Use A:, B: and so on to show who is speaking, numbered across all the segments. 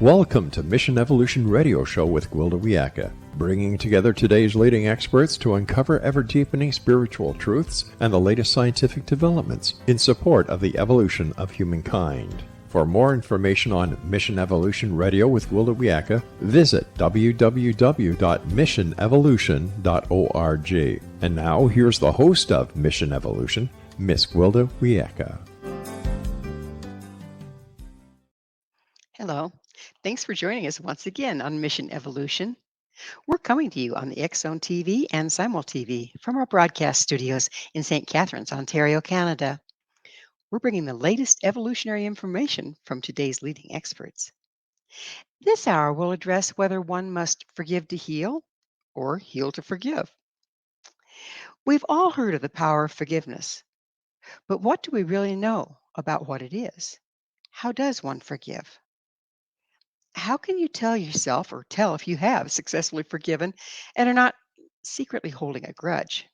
A: Welcome to Mission Evolution Radio Show with Gwilda Wiyaka, bringing together today's leading experts to uncover ever-deepening spiritual truths and the latest scientific developments in support of the evolution of humankind. For more information on Mission Evolution Radio with Gwilda Wiyaka, visit www.missionevolution.org. And now, here's the host of Mission Evolution, Miss Gwilda Wiyaka.
B: Hello. Thanks for joining us once again on Mission Evolution. We're coming to you on the X-Zone TV and Simul TV from our broadcast studios in St. Catharines, Ontario, Canada. We're bringing the latest evolutionary information from today's leading experts. This hour will address whether one must forgive to heal or heal to forgive. We've all heard of the power of forgiveness, but what do we really know about what it is? How does one forgive? How can you tell yourself or tell if you have successfully forgiven and are not secretly holding a grudge?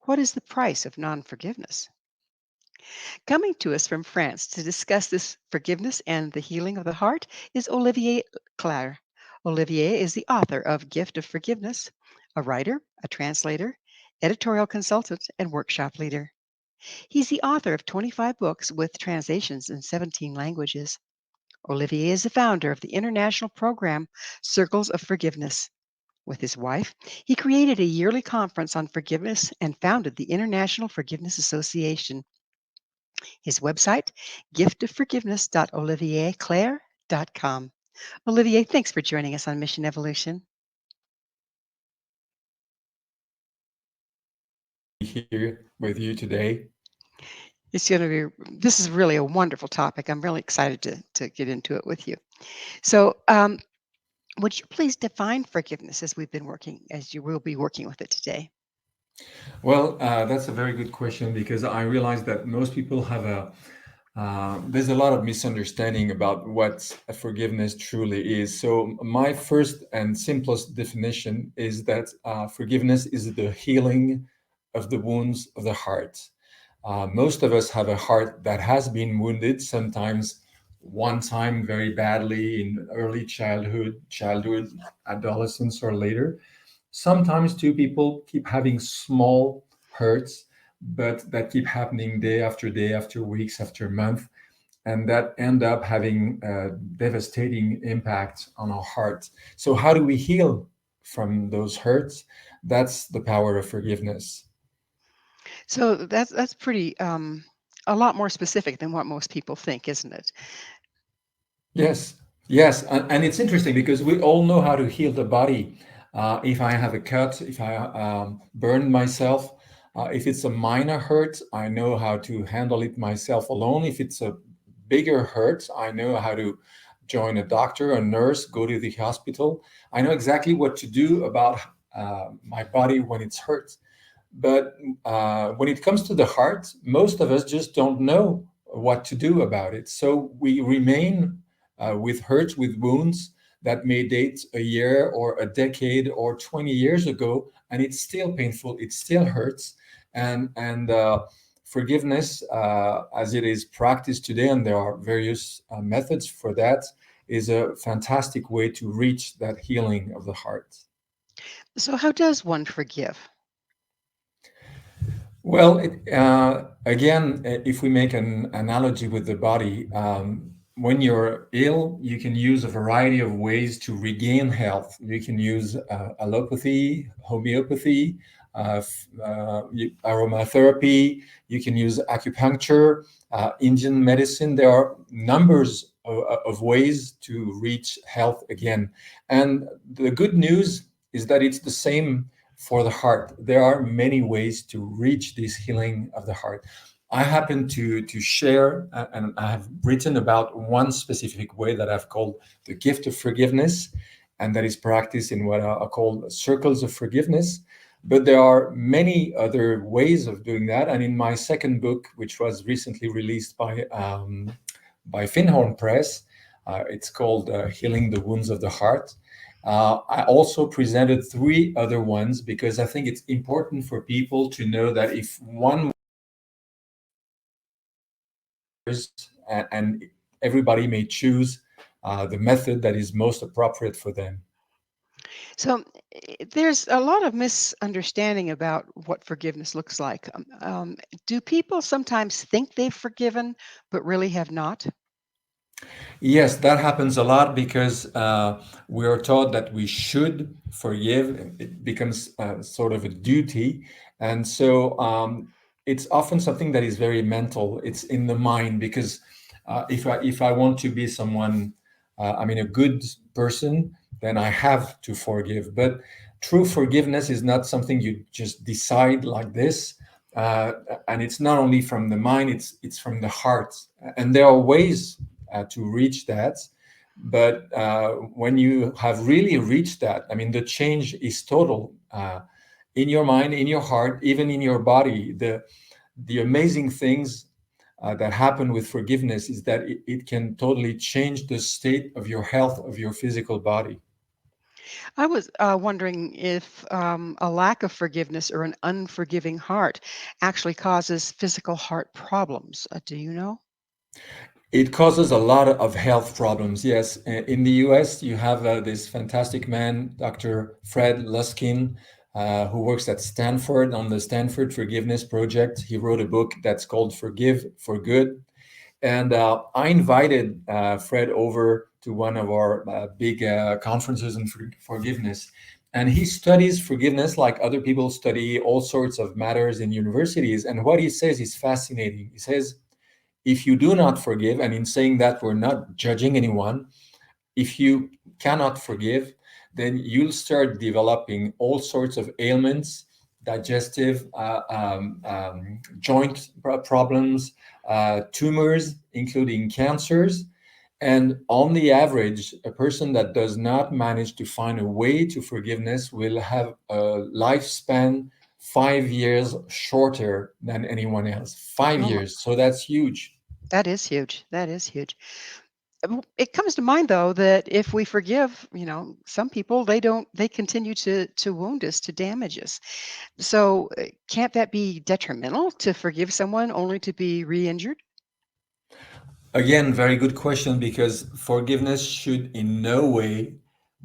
B: What is the price of non-forgiveness? Coming to us from France to discuss this forgiveness and the healing of the heart is Olivier Clerc. Olivier is the author of Gift of Forgiveness, a writer, a translator, editorial consultant, and workshop leader. He's the author of 25 books with translations in 17 languages. Olivier is the founder of the international program Circles of Forgiveness. With his wife, he created a yearly conference on forgiveness and founded the International Forgiveness Association. His website, giftofforgiveness.olivierclerc.com. Olivier, thanks for joining us on Mission Evolution.
C: Here with you today.
B: This is really a wonderful topic. I'm really excited to get into it with you. So, would you please define forgiveness as you will be working with it today?
C: Well, that's a very good question because I realize that most people have there's a lot of misunderstanding about what a forgiveness truly is. So my first and simplest definition is that forgiveness is the healing of the wounds of the heart. Most of us have a heart that has been wounded, sometimes one time very badly in early childhood, adolescence, or later. Sometimes two people keep having small hurts, but that keep happening day after weeks after month, and that end up having a devastating impact on our heart. So how do we heal from those hurts? That's the power of forgiveness.
B: So that's pretty a lot more specific than what most people think, isn't it?
C: Yes, and it's interesting because we all know how to heal the body. If I have a cut, if I burn myself, if it's a minor hurt, I know how to handle it myself alone. If it's a bigger hurt, I know how to join a doctor, a nurse, go to the hospital. I know exactly what to do about my body when it's hurt. But when it comes to the heart, most of us just don't know what to do about it. So we remain with hurts, with wounds that may date a year or a decade or 20 years ago, and it's still painful, it still hurts. And forgiveness, as it is practiced today, and there are various methods for that, is a fantastic way to reach that healing of the heart.
B: So how does one forgive?
C: Well, again, if we make an analogy with the body, when you're ill, you can use a variety of ways to regain health. You can use allopathy, homeopathy, aromatherapy. You can use acupuncture, Indian medicine. There are numbers of ways to reach health again. And the good news is that it's the same for the heart. There are many ways to reach this healing of the heart. I happen to share, and I have written about one specific way that I've called the gift of forgiveness, and that is practiced in what I call circles of forgiveness. But there are many other ways of doing that. And in my second book, which was recently released by Finhorn Press, it's called Healing the Wounds of the Heart. I also presented 3 other ones because I think it's important for people to know that if one and everybody may choose the method that is most appropriate for them.
B: So there's a lot of misunderstanding about what forgiveness looks like. Do people sometimes think they've forgiven, but really have not?
C: Yes, that happens a lot because we are taught that we should forgive. It becomes sort of a duty. And so it's often something that is very mental. It's in the mind because if I want to be someone, a good person, then I have to forgive. But true forgiveness is not something you just decide like this. Uh, and it's not only from the mind, it's from the heart. And there are ways to reach that. But when you have really reached that, the change is total in your mind, in your heart, even in your body. The amazing things that happen with forgiveness is that it can totally change the state of your health of your physical body.
B: I was wondering if a lack of forgiveness or an unforgiving heart actually causes physical heart problems. Do you know?
C: It causes a lot of health problems. Yes, in the U.S., you have this fantastic man, Dr. Fred Luskin, who works at Stanford on the Stanford Forgiveness Project. He wrote a book that's called Forgive for Good. And I invited Fred over to one of our big conferences on forgiveness. And he studies forgiveness like other people study all sorts of matters in universities. And what he says is fascinating. He says, if you do not forgive, and in saying that, we're not judging anyone, if you cannot forgive, then you'll start developing all sorts of ailments, digestive, joint problems, tumors, including cancers. And on the average, a person that does not manage to find a way to forgiveness will have a lifespan 5 years shorter than anyone else. Five
B: Oh,
C: years. So that's huge.
B: that is huge. That is huge. It comes to mind though that if we forgive, some people they continue to wound us, to damage us. So can't that be detrimental to forgive someone only to be re-injured?
C: Again, very good question because forgiveness should in no way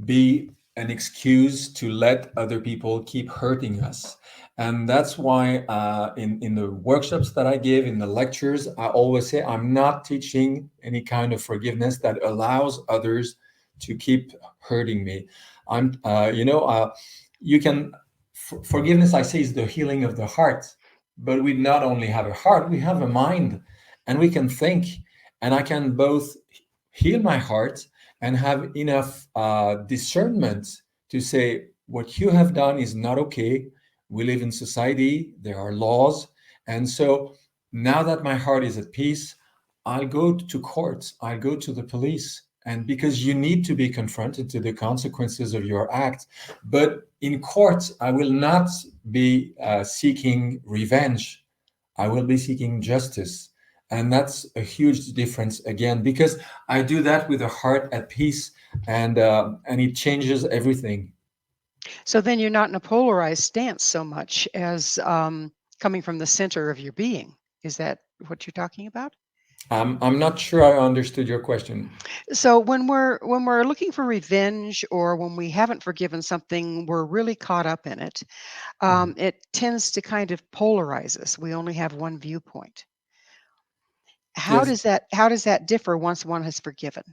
C: be an excuse to let other people keep hurting us. And that's why in the workshops that I give, in the lectures, I always say I'm not teaching any kind of forgiveness that allows others to keep hurting me. You can, forgiveness, I say, is the healing of the heart. But we not only have a heart, we have a mind and we can think, and I can both heal my heart and have enough discernment to say what you have done is not okay. We live in society, there are laws, and so now that my heart is at peace, I'll go to court, I'll go to the police, and because you need to be confronted to the consequences of your act. But in court, I will not be seeking revenge, I will be seeking justice. And that's a huge difference again, because I do that with a heart at peace, and it changes everything.
B: So then you're not in a polarized stance so much as coming from the center of your being. Is that what you're talking about?
C: I'm not sure I understood your question.
B: So when we're looking for revenge or when we haven't forgiven something, we're really caught up in it.
C: Mhm.
B: It tends to kind of polarize us. We only have one viewpoint. How
C: Yes.
B: does that differ once one has forgiven?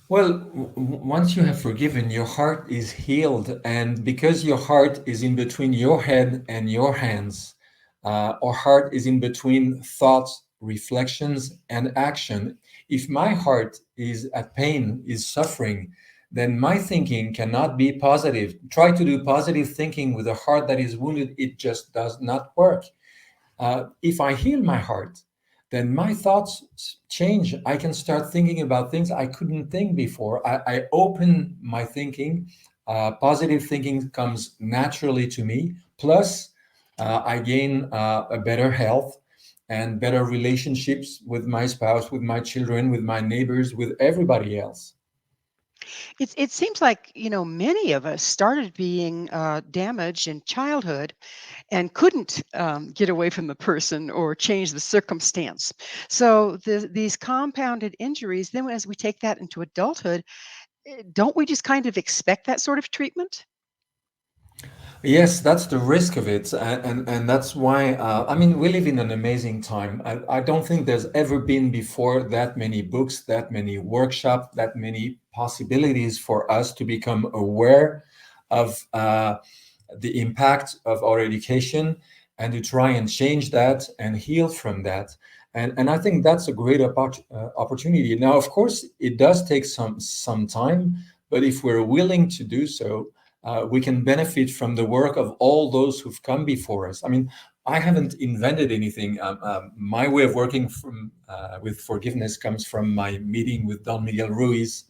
C: Well, once you have forgiven, your heart is healed. And because your heart is in between your head and your hands, our heart is in between thoughts, reflections, and action. If my heart is at pain, is suffering, then my thinking cannot be positive. Try to do positive thinking with a heart that is wounded, it just does not work. If I heal my heart, then my thoughts change. I can start thinking about things I couldn't think before. I open my thinking. Positive thinking comes naturally to me. Plus, I gain a better health and better relationships with my spouse, with my children, with my neighbors, with everybody else.
B: It seems like, many of us started being damaged in childhood and couldn't get away from the person or change the circumstance. So these compounded injuries, then as we take that into adulthood, don't we just kind of expect that sort of treatment?
C: Yes, that's the risk of it, and that's why I mean we live in an amazing time. I don't think there's ever been before that many books, that many workshops, that many possibilities for us to become aware of the impact of our education and to try and change that and heal from that. And I think that's a great opportunity. Now, of course, it does take some time, but if we're willing to do so, we can benefit from the work of all those who've come before us. I mean, I haven't invented anything. My way of working with forgiveness comes from my meeting with Don Miguel Ruiz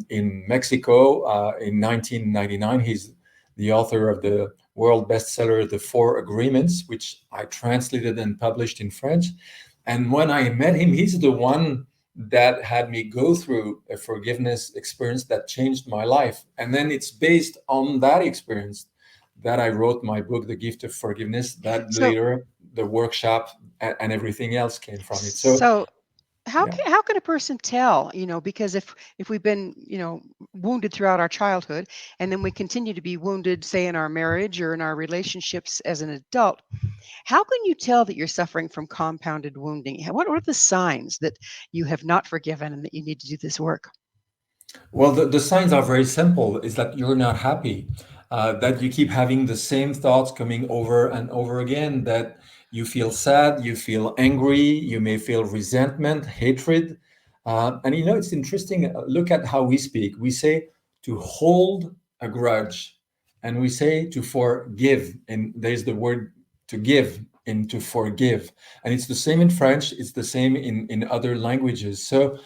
C: in Mexico in 1999. He's the author of the world bestseller, The Four Agreements, which I translated and published in French. And when I met him, he's the one that had me go through a forgiveness experience that changed my life. And then it's based on that experience that I wrote my book, The Gift of Forgiveness, that
B: So,
C: later the workshop and everything else came from it. So,
B: so how
C: yeah.
B: can a person tell, because if we've been, wounded throughout our childhood and then we continue to be wounded, say in our marriage or in our relationships as an adult, how can you tell that you're suffering from compounded wounding? What are the signs that you have not forgiven and that you need to do this work?
C: Well, the signs are very simple. Is that you're not happy, that you keep having the same thoughts coming over and over again, that you feel sad, you feel angry, you may feel resentment, hatred. And it's interesting. Look at how we speak. We say to hold a grudge, and we say to forgive. And there's the word to give and to forgive. And it's the same in French, it's the same in other languages. So,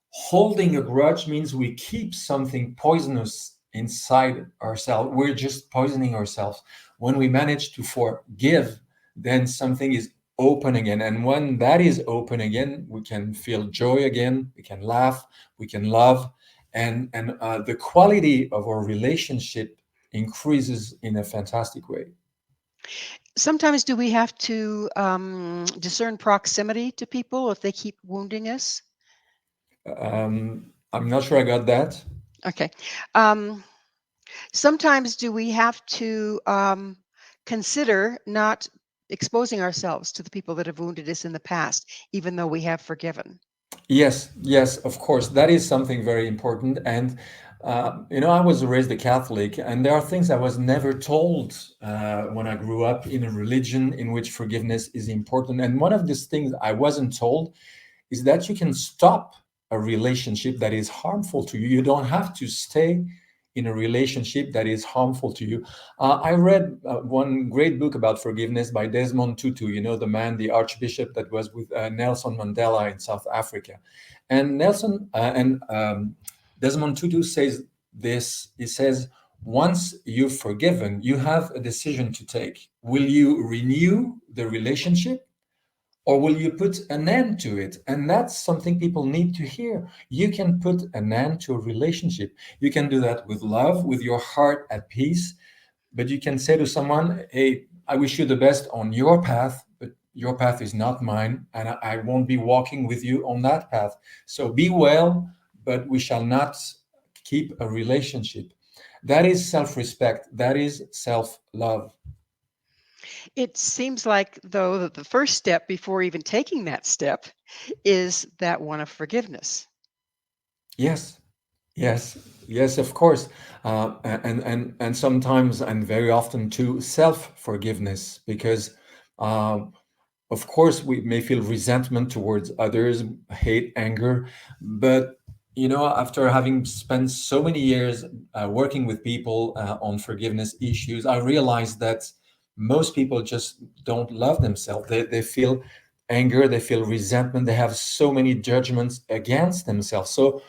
C: holding a grudge means we keep something poisonous inside ourselves. We're just poisoning ourselves. When we manage to forgive, then something is open again. And when that is open again, we can feel joy again, we can laugh, we can love, and the quality of our relationship increases in a fantastic way.
B: Sometimes do we have to discern proximity to people if they keep wounding us?
C: I'm not sure I got that.
B: Okay. Um, Sometimes do we have to consider not exposing ourselves to the people that have wounded us in the past, even though we have forgiven?
C: Yes, yes, of course. That is something very important. And, I was raised a Catholic, and there are things I was never told when I grew up in a religion in which forgiveness is important. And one of these things I wasn't told is that you can stop a relationship that is harmful to you. You don't have to stay in a relationship that is harmful to you. I read one great book about forgiveness by Desmond Tutu, the man, the archbishop that was with Nelson Mandela in South Africa. And Desmond Tutu says this. He says, once you've forgiven, you have a decision to take. Will you renew the relationship, or will you put an end to it? And that's something people need to hear. You can put an end to a relationship. You can do that with love, with your heart at peace. But you can say to someone, hey, I wish you the best on your path, but your path is not mine, and I won't be walking with you on that path. So be well, but we shall not keep a relationship. That is self respect, that is self love.
B: It seems like, though, that the first step before even taking that step is that one of forgiveness.
C: Yes, yes, yes, of course, and sometimes and very often too self forgiveness, because of course we may feel resentment towards others, hate, anger, but after having spent so many years working with people on forgiveness issues, I realized that most people just don't love themselves. They feel anger, they feel resentment, they have so many judgments against themselves. So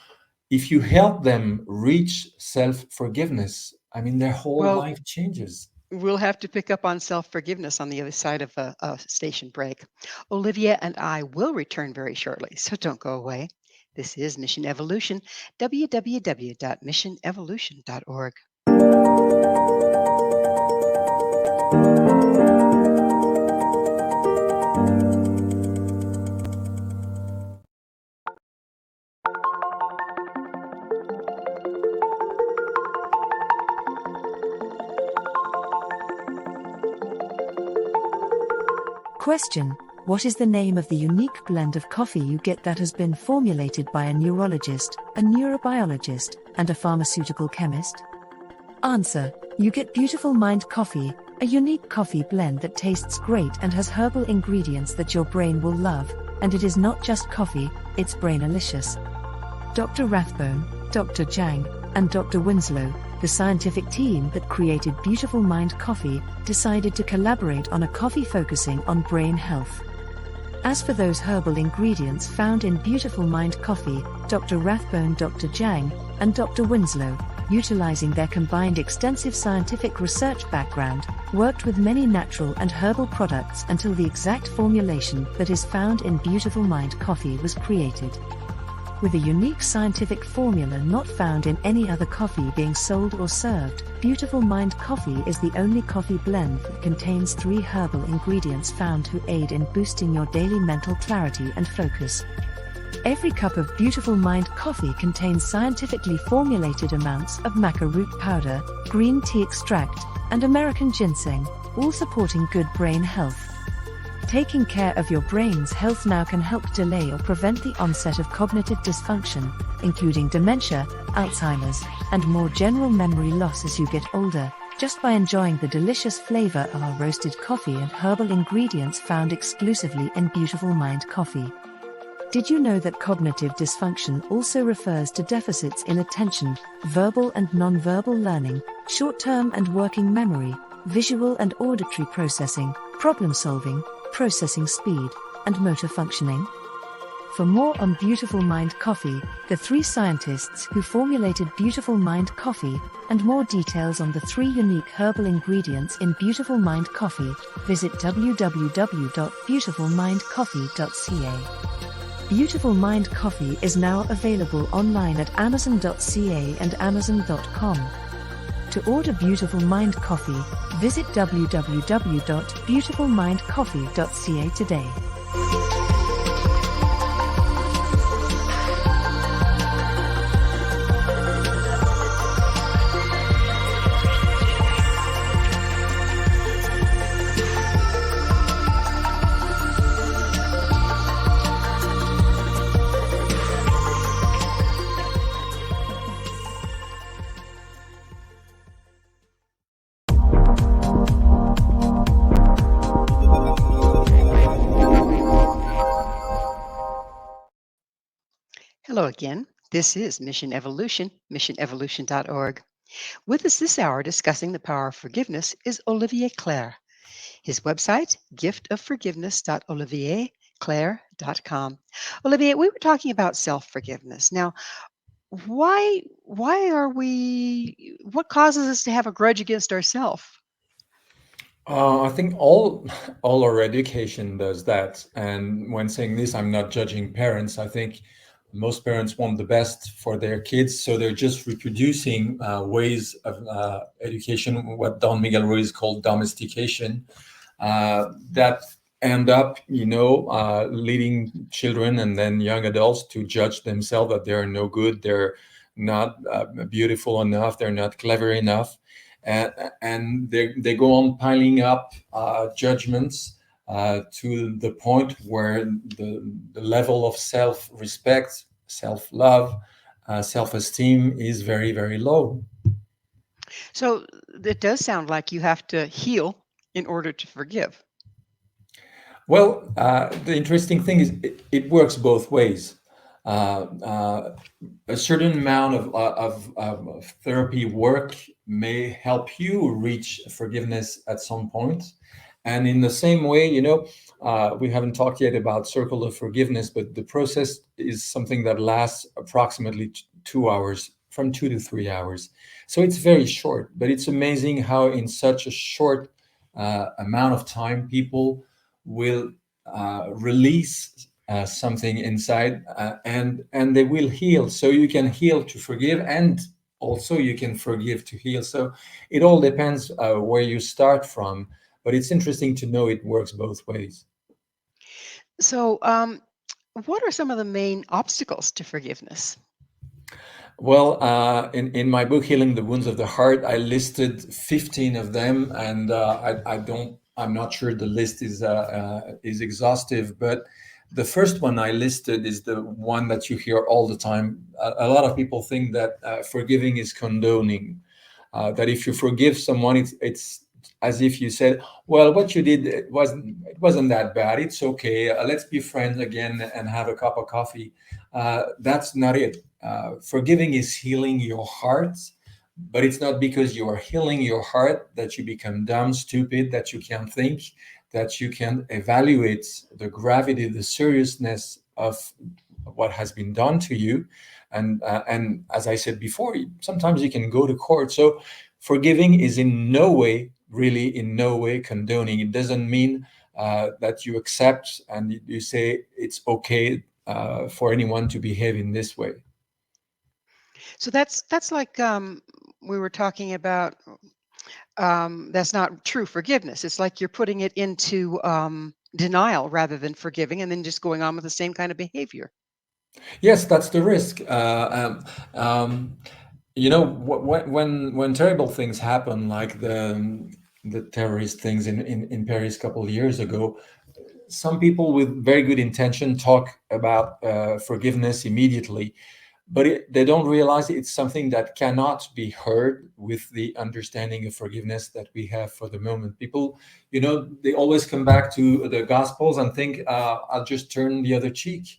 C: if you help them reach self forgiveness, I mean, their whole
B: Well,
C: life changes.
B: we'll have to pick up on self forgiveness on the other side of a station break. Olivia and I will return very shortly, so don't go away. This is Mission Evolution, www.missionevolution.org.
D: Question: what is the name of the unique blend of coffee you get that has been formulated by a neurologist, a neurobiologist, and a pharmaceutical chemist? Answer: you get Beautiful Mind Coffee, a unique coffee blend that tastes great and has herbal ingredients that your brain will love, and it is not just coffee, it's brainalicious. Dr. Rathbone, Dr. Jang, and Dr. Winslow, the scientific team that created Beautiful Mind Coffee, decided to collaborate on a coffee focusing on brain health. As for those herbal ingredients found in Beautiful Mind Coffee, Dr. Rathbone, Dr. Jang, and Dr. Winslow, utilizing their combined extensive scientific research background, worked with many natural and herbal products until the exact formulation that is found in Beautiful Mind Coffee was created. With a unique scientific formula not found in any other coffee being sold or served, Beautiful Mind Coffee is the only coffee blend that contains 3 herbal ingredients found to aid in boosting your daily mental clarity and focus. Every cup of Beautiful Mind Coffee contains scientifically formulated amounts of maca root powder, green tea extract, and American ginseng, all supporting good brain health. Taking care of your brain's health now can help delay or prevent the onset of cognitive dysfunction, including dementia, Alzheimer's, and more general memory loss as you get older, just by enjoying the delicious flavor of our roasted coffee and herbal ingredients found exclusively in Beautiful Mind Coffee. Did you know that cognitive dysfunction also refers to deficits in attention, verbal and non-verbal learning, short-term and working memory, visual and auditory processing, problem-solving, processing speed, and motor functioning? For more on Beautiful Mind Coffee, the 3 scientists who formulated Beautiful Mind Coffee, and more details on the 3 unique herbal ingredients in Beautiful Mind Coffee, visit www.beautifulmindcoffee.ca. Beautiful Mind Coffee is now available online at amazon.ca and amazon.com. To order Beautiful Mind Coffee, visit www.beautifulmindcoffee.ca today.
B: Hello again. This is Mission Evolution, missionevolution.org. With us this hour discussing the power of forgiveness is Olivier Clerc. His website, giftofforgiveness.olivierclerc.com. Olivier, we were talking about self-forgiveness. Now, what causes us to have a grudge against ourselves?
C: I think all our education does that. And when saying this, I'm not judging parents. I think most parents want the best for their kids, so they're just reproducing ways of education, what Don Miguel Ruiz called domestication, that end up, leading children and then young adults to judge themselves that they're no good, they're not beautiful enough, they're not clever enough. And they go on piling up judgments to the point where the level of self-respect, self-love, self-esteem is very, very low.
B: So it does sound like you have to heal in order to forgive.
C: Well, the interesting thing is it works both ways. A certain amount of therapy work may help you reach forgiveness at some point. And in the same way, we haven't talked yet about circle of forgiveness, but the process is something that lasts approximately 2 hours, from 2 to 3 hours. So it's very short, but it's amazing how in such a short amount of time, people will release something inside, and they will heal. So you can heal to forgive, and also you can forgive to heal. So it all depends where you start from, but it's interesting to know it works both ways.
B: So, what are some of the main obstacles to forgiveness?
C: Well, in my book, Healing the Wounds of the Heart, I listed 15 of them, and I'm not sure the list is exhaustive, but the first one I listed is the one that you hear all the time. A lot of people think that forgiving is condoning, that if you forgive someone, it's as if you said, well, what you did, it wasn't that bad. It's okay. Let's be friends again and have a cup of coffee. That's not it. Forgiving is healing your heart, but it's not because you are healing your heart that you become dumb, stupid, that you can't think, that you can evaluate the gravity, the seriousness of what has been done to you. And as I said before, sometimes you can go to court. So forgiving is in no way, really in no way condoning. It doesn't mean that you accept and you say it's okay for anyone to behave in this way.
B: So that's like we were talking about. That's not true forgiveness. It's like you're putting it into denial rather than forgiving, and then just going on with the same kind of behavior.
C: Yes, that's the risk. When terrible things happen, like the terrorist things in Paris a couple of years ago, some people with very good intention talk about forgiveness immediately, but they don't realize it's something that cannot be heard with the understanding of forgiveness that we have for the moment. People, they always come back to the Gospels and think, I'll just turn the other cheek,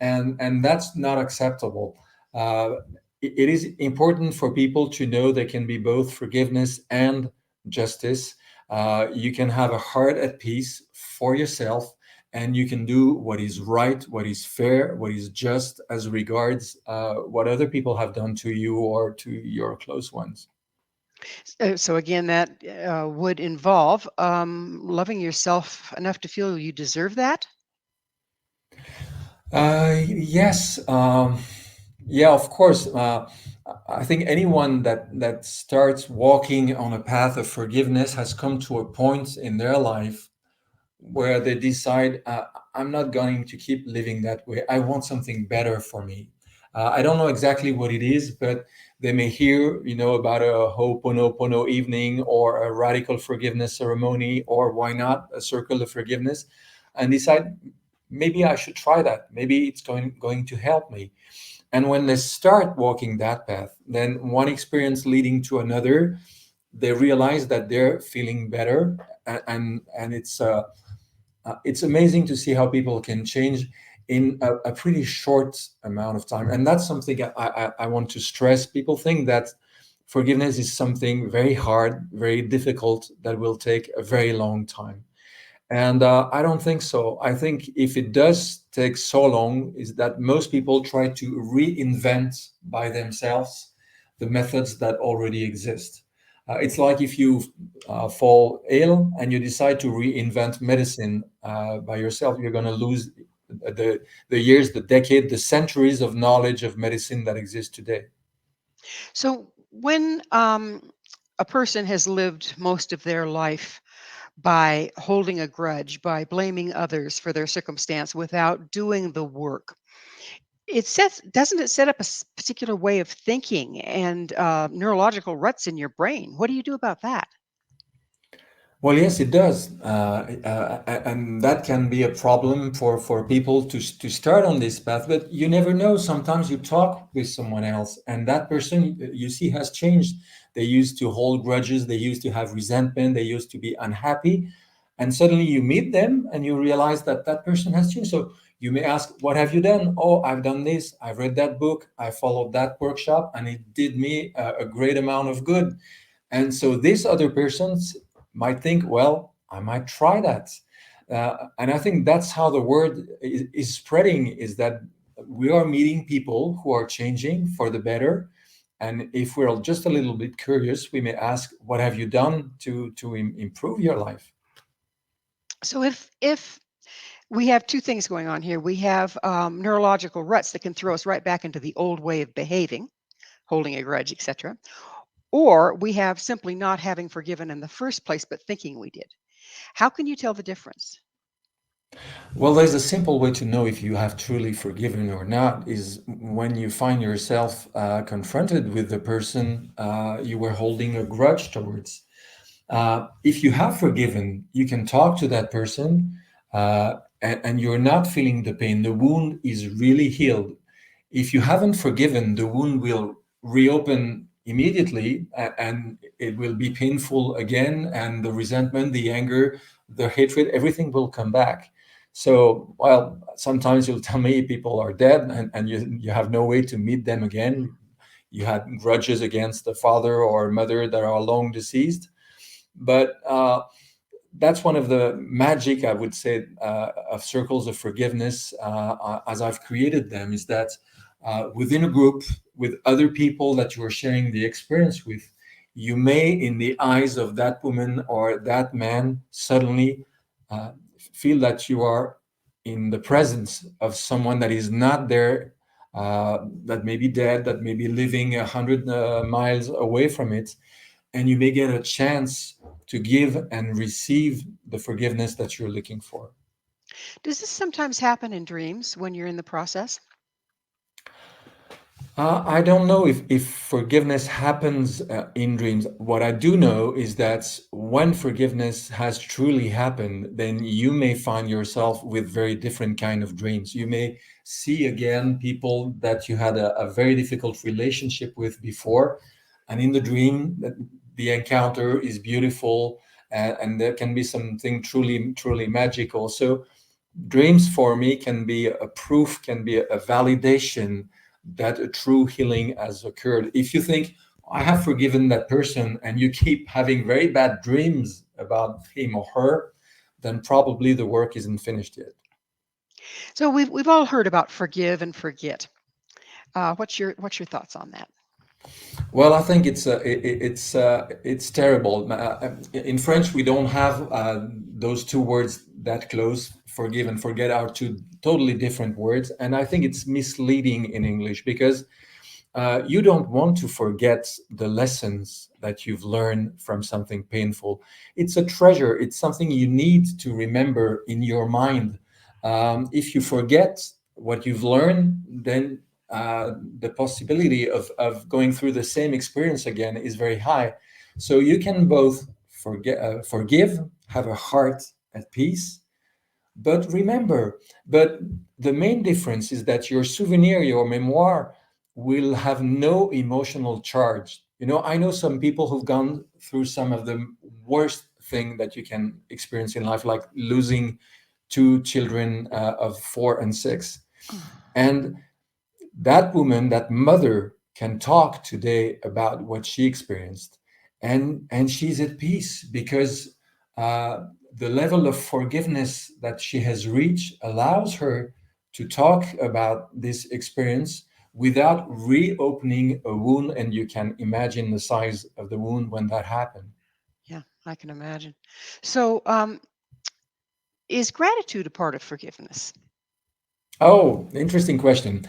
C: and that's not acceptable. Uh, it is important for people to know there can be both forgiveness and justice. You can have a heart at peace for yourself, and you can do what is right, what is fair, what is just as regards what other people have done to you or to your close ones.
B: So again, that would involve loving yourself enough to feel you deserve that.
C: Yes, yeah, of course. I think anyone that starts walking on a path of forgiveness has come to a point in their life where they decide, I'm not going to keep living that way. I want something better for me. I don't know exactly what it is, but they may hear, about a Ho'oponopono evening or a radical forgiveness ceremony, or why not a circle of forgiveness, and decide maybe I should try that. Maybe it's going to help me. And when they start walking that path, then one experience leading to another, they realize that they're feeling better, and it's amazing to see how people can change in a pretty short amount of time. And that's something I want to stress. People think that forgiveness is something very hard, very difficult, that will take a very long time. And I don't think so. I think if it does take so long, is that most people try to reinvent by themselves the methods that already exist. It's like if you fall ill and you decide to reinvent medicine by yourself, you're going to lose the years, the decade, the centuries of knowledge of medicine that exists today.
B: So when a person has lived most of their life by holding a grudge, by blaming others for their circumstance without doing the work, doesn't it set up a particular way of thinking and neurological ruts in your brain? What do you do about that?
C: Well, yes, it does, and that can be a problem for people to start on this path. But you never know. Sometimes you talk with someone else, and that person you see has changed. They used to hold grudges. They used to have resentment. They used to be unhappy, and suddenly you meet them, and you realize that that person has changed. So you may ask, "What have you done?" "Oh, I've done this. I've read that book. I followed that workshop, and it did me a great amount of good." And so this other person might think, well, I might try that. And I think that's how the word is spreading, is that we are meeting people who are changing for the better. And if we're just a little bit curious, we may ask, what have you done to improve your life?
B: So if We have two things going on here. We have neurological ruts that can throw us right back into the old way of behaving, holding a grudge, etc. Or we have simply not having forgiven in the first place, but thinking we did. How can you tell the difference?
C: Well, there's a simple way to know if you have truly forgiven or not is when you find yourself confronted with the person you were holding a grudge towards. If you have forgiven, you can talk to that person and you're not feeling the pain. The wound is really healed. If you haven't forgiven, the wound will reopen immediately and it will be painful again. And the resentment, the anger, the hatred, everything will come back. So, well, sometimes you'll tell me people are dead and you have no way to meet them again. You had grudges against the father or mother that are long deceased. But that's one of the magic, I would say, of circles of forgiveness as I've created them, is that within a group with other people that you are sharing the experience with, you may, in the eyes of that woman or that man, suddenly feel that you are in the presence of someone that is not there, that may be dead, that may be living 100 miles away from it, and you may get a chance to give and receive the forgiveness that you're looking for.
B: Does this sometimes happen in dreams when you're in the process?
C: I don't know if forgiveness happens in dreams. What I do know is that when forgiveness has truly happened, then you may find yourself with very different kind of dreams. You may see again people that you had a very difficult relationship with before, and in the dream, the encounter is beautiful, and there can be something truly magical. So dreams for me can be a proof, can be a validation that a true healing has occurred. If you think, I have forgiven that person, and you keep having very bad dreams about him or her, then probably the work isn't finished yet.
B: So we've all heard about forgive and forget. What's your thoughts on that?
C: Well, I think it's terrible. In French, we don't have those two words that close. Forgive and forget are two totally different words, and I think it's misleading in English because you don't want to forget the lessons that you've learned from something painful. It's a treasure. It's something you need to remember in your mind. If you forget what you've learned, then the possibility of going through the same experience again is very high. So you can both forgive, have a heart at peace, but remember. But the main difference is that your souvenir, your memoir, will have no emotional charge. I know some people who've gone through some of the worst thing that you can experience in life, like losing two children of 4 and 6. And that woman, that mother, can talk today about what she experienced, and she's at peace because the level of forgiveness that she has reached allows her to talk about this experience without reopening a wound, and you can imagine the size of the wound when that happened.
B: Yeah, I can imagine. So, is gratitude a part of forgiveness?
C: Oh, interesting question.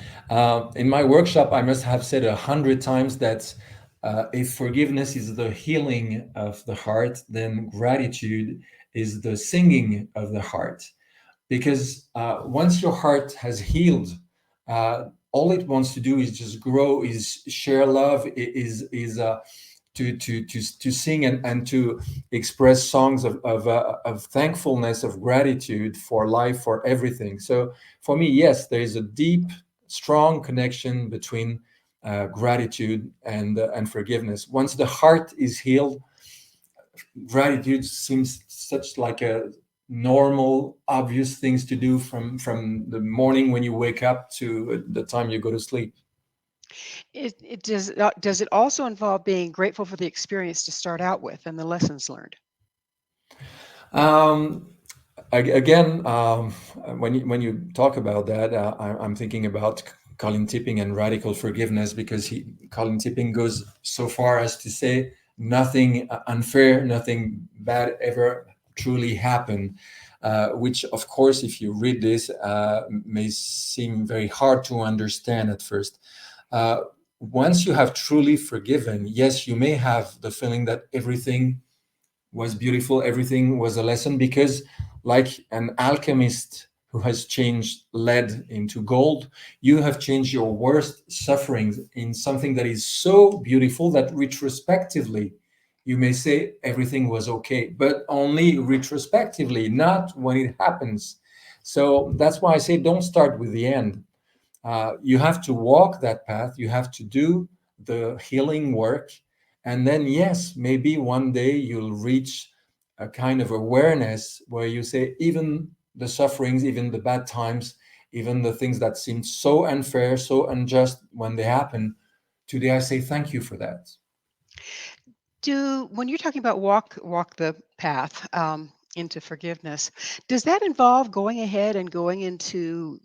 C: In my workshop, I must have said 100 times that if forgiveness is the healing of the heart, then gratitude is the singing of the heart. Because once your heart has healed, all it wants to do is just grow, is share love, is to sing and to express songs of thankfulness, of gratitude for life, for everything. So for me, yes, there is a deep, strong connection between gratitude and forgiveness. Once the heart is healed, gratitude seems such like a normal, obvious things to do from the morning when you wake up to the time you go to sleep.
B: Does it also involve being grateful for the experience to start out with and the lessons learned?
C: Um, Again, when you talk about that, I'm thinking about Colin Tipping and radical forgiveness, because Colin Tipping goes so far as to say nothing unfair, nothing bad ever truly happen, which, of course, if you read this, may seem very hard to understand at first. Once you have truly forgiven, yes, you may have the feeling that everything was beautiful, everything was a lesson, because like an alchemist who has changed lead into gold, you have changed your worst sufferings in something that is so beautiful that retrospectively you may say everything was okay, but only retrospectively, not when it happens. So that's why I say don't start with the end. You have to walk that path, you have to do the healing work, and then yes, maybe one day you'll reach a kind of awareness where you say, even the sufferings, even the bad times, even the things that seem so unfair, so unjust when they happen, today I say thank you for that.
B: When you're talking about walk the path into forgiveness, does that involve going ahead and going into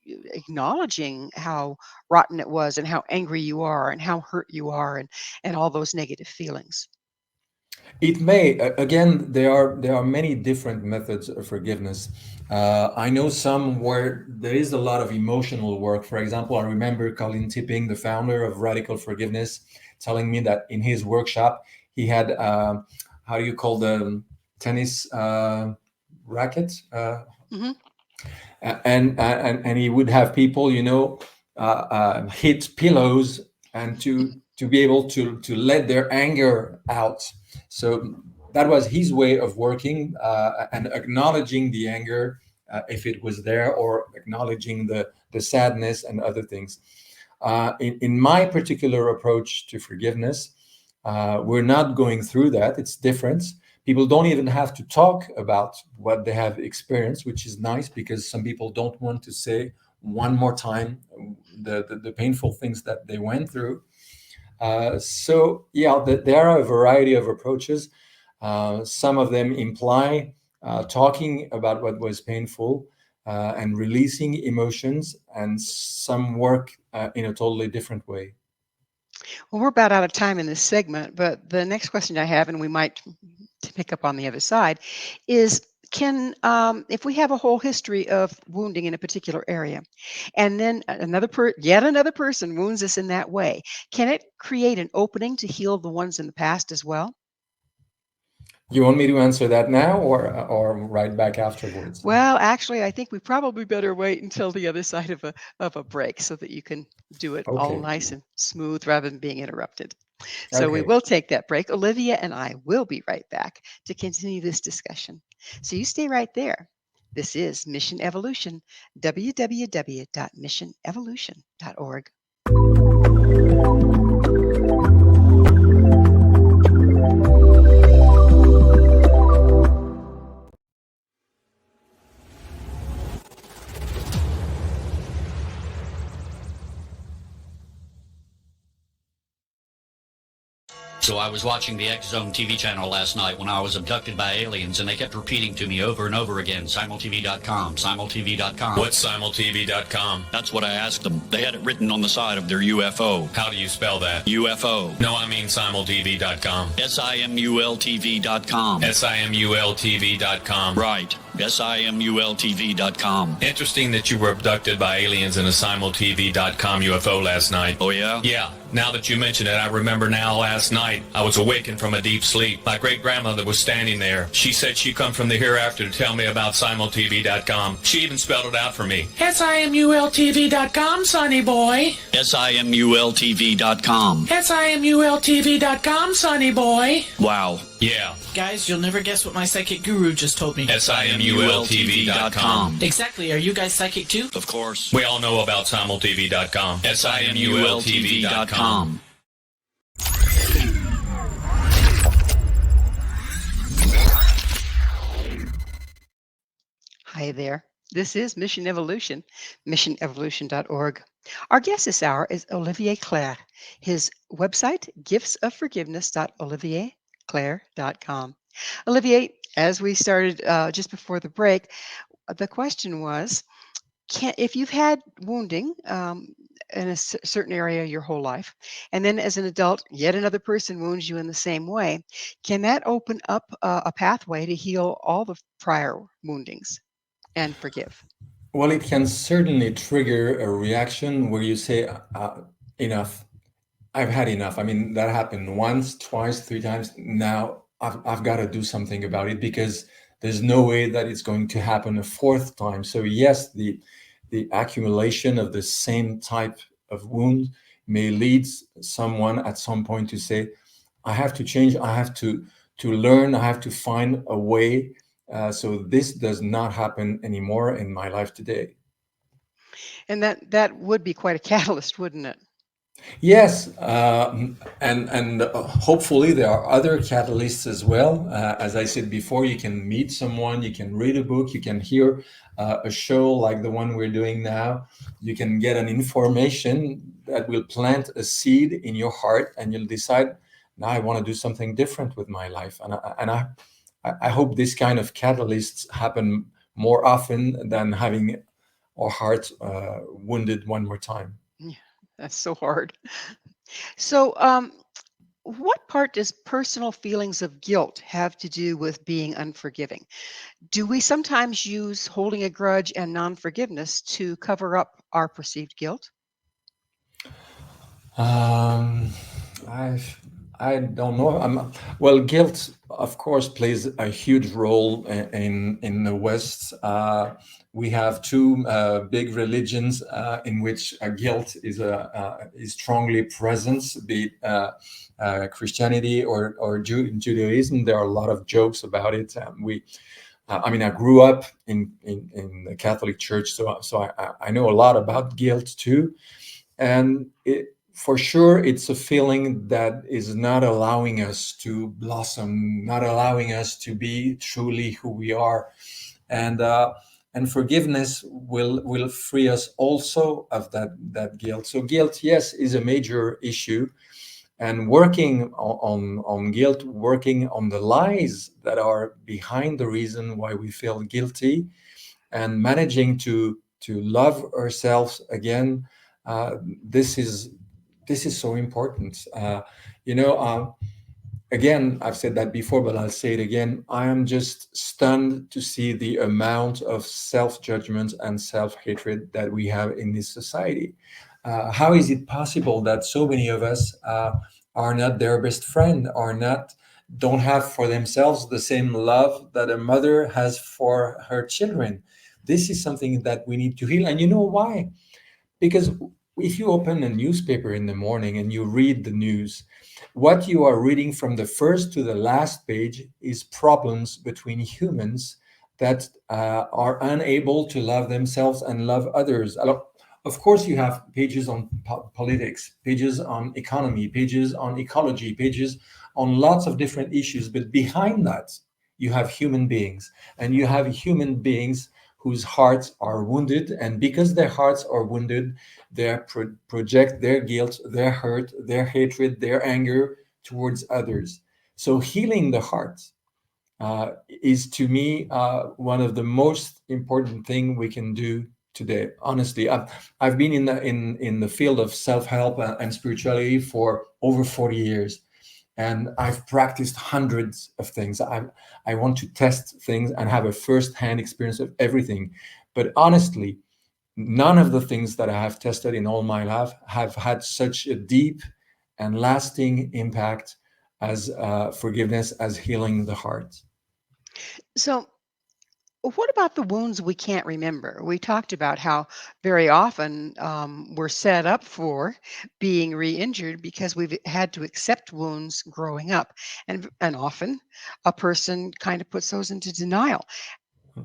B: acknowledging how rotten it was and how angry you are and how hurt you are and all those negative feelings?
C: It may. Again, there are many different methods of forgiveness. I know some where there is a lot of emotional work. For example, I remember Colin Tipping, the founder of Radical Forgiveness, telling me that in his workshop he had how do you call the tennis racket?
B: Hmm.
C: And he would have people, hit pillows and to be able to let their anger out. So that was his way of working, and acknowledging the anger, if it was there, or acknowledging the sadness and other things. In my particular approach to forgiveness, we're not going through that. It's different. People don't even have to talk about what they have experienced, which is nice, because some people don't want to say one more time the painful things that they went through. So yeah, there are a variety of approaches. Some of them imply talking about what was painful, and releasing emotions, and some work in a totally different way.
B: Well, we're about out of time in this segment, but the next question I have, and we might pick up on the other side, is if we have a whole history of wounding in a particular area, and then yet another person wounds us in that way, can it create an opening to heal the ones in the past as well?
C: You want me to answer that now, or right back afterwards?
B: Well, actually, I think we probably better wait until the other side of a break so that you can do it all
C: Okay.
B: nice and smooth rather than being interrupted. So we
C: Okay.
B: will take that break. Olivia and I will be right back to continue this discussion. So you stay right there. This is Mission Evolution, www.missionevolution.org.
E: So I was watching the X Zone TV channel last night when I was abducted by aliens, and they kept repeating to me over and over again, simultv.com, simultv.com.
F: What's simultv.com?
E: That's what I asked them. They had it written on the side of their UFO.
F: How do you spell that?
E: UFO.
F: No, I mean simultv.com.
E: simultv.com.
F: simultv.com.
E: Right. simultv.com.
F: Interesting that you were abducted by aliens in a simultv.com UFO last night.
E: Oh, yeah?
F: Yeah. Now that you mention it, I remember now last night I was awakened from a deep sleep. My great-grandmother was standing there. She said she'd come from the hereafter to tell me about simultv.com. She even spelled it out for me.
G: simultv.com, sonny boy.
E: simultv.com.
G: simultv.com, sonny boy.
E: Wow.
F: Yeah.
G: Guys, you'll never guess what my psychic guru just told me.
F: simultv.com.
G: Exactly. Are you guys psychic too?
E: Of course.
F: We all know about simultv.com. simultv.com.
B: Hi there. This is Mission Evolution, missionevolution.org. Our guest this hour is Olivier Clerc. His website, giftsofforgiveness.olivierclerc.com. Olivier, as we started just before the break, the question was, if you've had wounding, in a certain area your whole life, and then as an adult, yet another person wounds you in the same way, can that open up a pathway to heal all the prior woundings and forgive?
C: Well, it can certainly trigger a reaction where you say, enough. I've had enough. I mean, that happened once, twice, three times. Now I've got to do something about it, because there's no way that it's going to happen a fourth time. So yes, the accumulation of the same type of wound may lead someone at some point to say, I have to change. I have to learn. I have to find a way, so this does not happen anymore in my life today.
B: And that would be quite a catalyst, wouldn't it?
C: Yes, and hopefully there are other catalysts as well. As I said before, you can meet someone, you can read a book, you can hear a show like the one we're doing now. You can get an information that will plant a seed in your heart, and you'll decide, now I want to do something different with my life. And I hope this kind of catalysts happen more often than having our heart wounded one more time.
B: Yeah, that's so hard. So, what part does personal feelings of guilt have to do with being unforgiving? Do we sometimes use holding a grudge and non forgiveness to cover up our perceived guilt?
C: Um, I I don't know. Well, guilt, of course, plays a huge role in the West. We have two big religions in which guilt is strongly present, be it Christianity or Judaism. There are a lot of jokes about it. I mean, I grew up in the Catholic Church, so I know a lot about guilt too, and for sure, it's a feeling that is not allowing us to blossom, not allowing us to be truly who we are, and forgiveness will free us also of that guilt. So guilt, yes, is a major issue, and working on guilt, working on the lies that are behind the reason why we feel guilty, and managing to love ourselves again. This is so important. Again, I've said that before, but I'll say it again. I am just stunned to see the amount of self-judgment and self-hatred that we have in this society. How is it possible that so many of us are not their best friend, don't have for themselves the same love that a mother has for her children? This is something that we need to heal. And you know why? Because if you open a newspaper in the morning and you read the news, what you are reading from the first to the last page is problems between humans that are unable to love themselves and love others. Of course, you have pages on politics, pages on economy, pages on ecology, pages on lots of different issues. But behind that, you have human beings, and you have human beings whose hearts are wounded, and because their hearts are wounded, they project their guilt, their hurt, their hatred, their anger towards others. So healing the heart is, to me, one of the most important thing we can do today. Honestly, I've been in the field of self-help and spirituality for over 40 years. And I've practiced hundreds of things. I want to test things and have a first-hand experience of everything. But honestly, none of the things that I have tested in all my life have had such a deep and lasting impact as forgiveness, as healing the heart.
B: So, what about the wounds we can't remember? We talked about how very often we're set up for being re-injured because we've had to accept wounds growing up, and often a person kind of puts those into denial.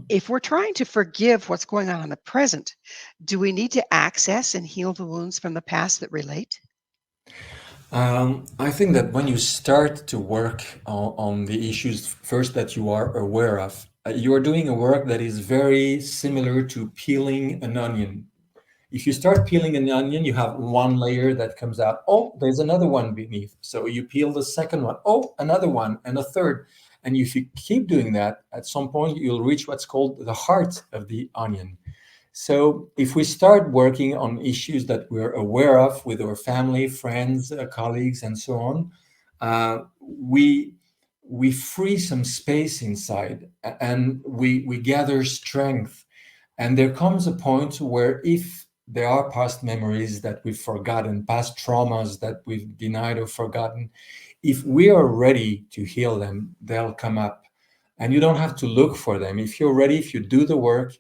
B: If we're trying to forgive what's going on in the present, do we need to access and heal the wounds from the past that relate?
C: I think that when you start to work on the issues first that you are aware of, you are doing a work that is very similar to peeling an onion. If you start peeling an onion, you have one layer that comes out. Oh, there's another one beneath. So you peel the second one. Oh, another one, and a third. And if you keep doing that, at some point you'll reach what's called the heart of the onion. So if we start working on issues that we're aware of with our family, friends, colleagues, and so on, we free some space inside, and we gather strength. And there comes a point where if there are past memories that we've forgotten, past traumas that we've denied or forgotten, if we are ready to heal them, they'll come up. And you don't have to look for them. If you're ready, if you do the work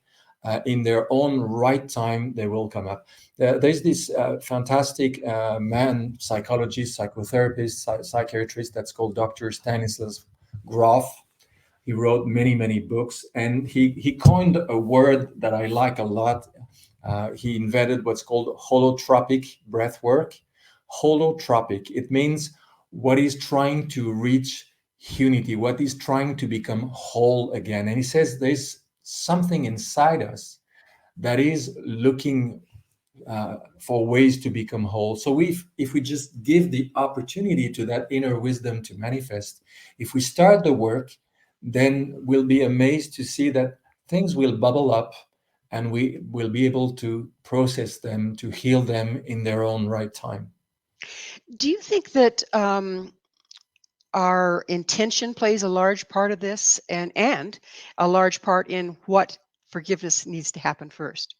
C: in their own right time, they will come up. There's this fantastic man, psychologist, psychotherapist, psychiatrist, that's called Dr. Stanislav Grof. He wrote many, many books, and he coined a word that I like a lot. He invented what's called holotropic breath work. Holotropic, it means what is trying to reach unity, what is trying to become whole again. And he says there's something inside us that is looking for ways to become whole. So if we just give the opportunity to that inner wisdom to manifest, if we start the work, then we'll be amazed to see that things will bubble up, and we will be able to process them, to heal them in their own right time.
B: Do you think that our intention plays a large part of this, and a large part in what forgiveness needs to happen first?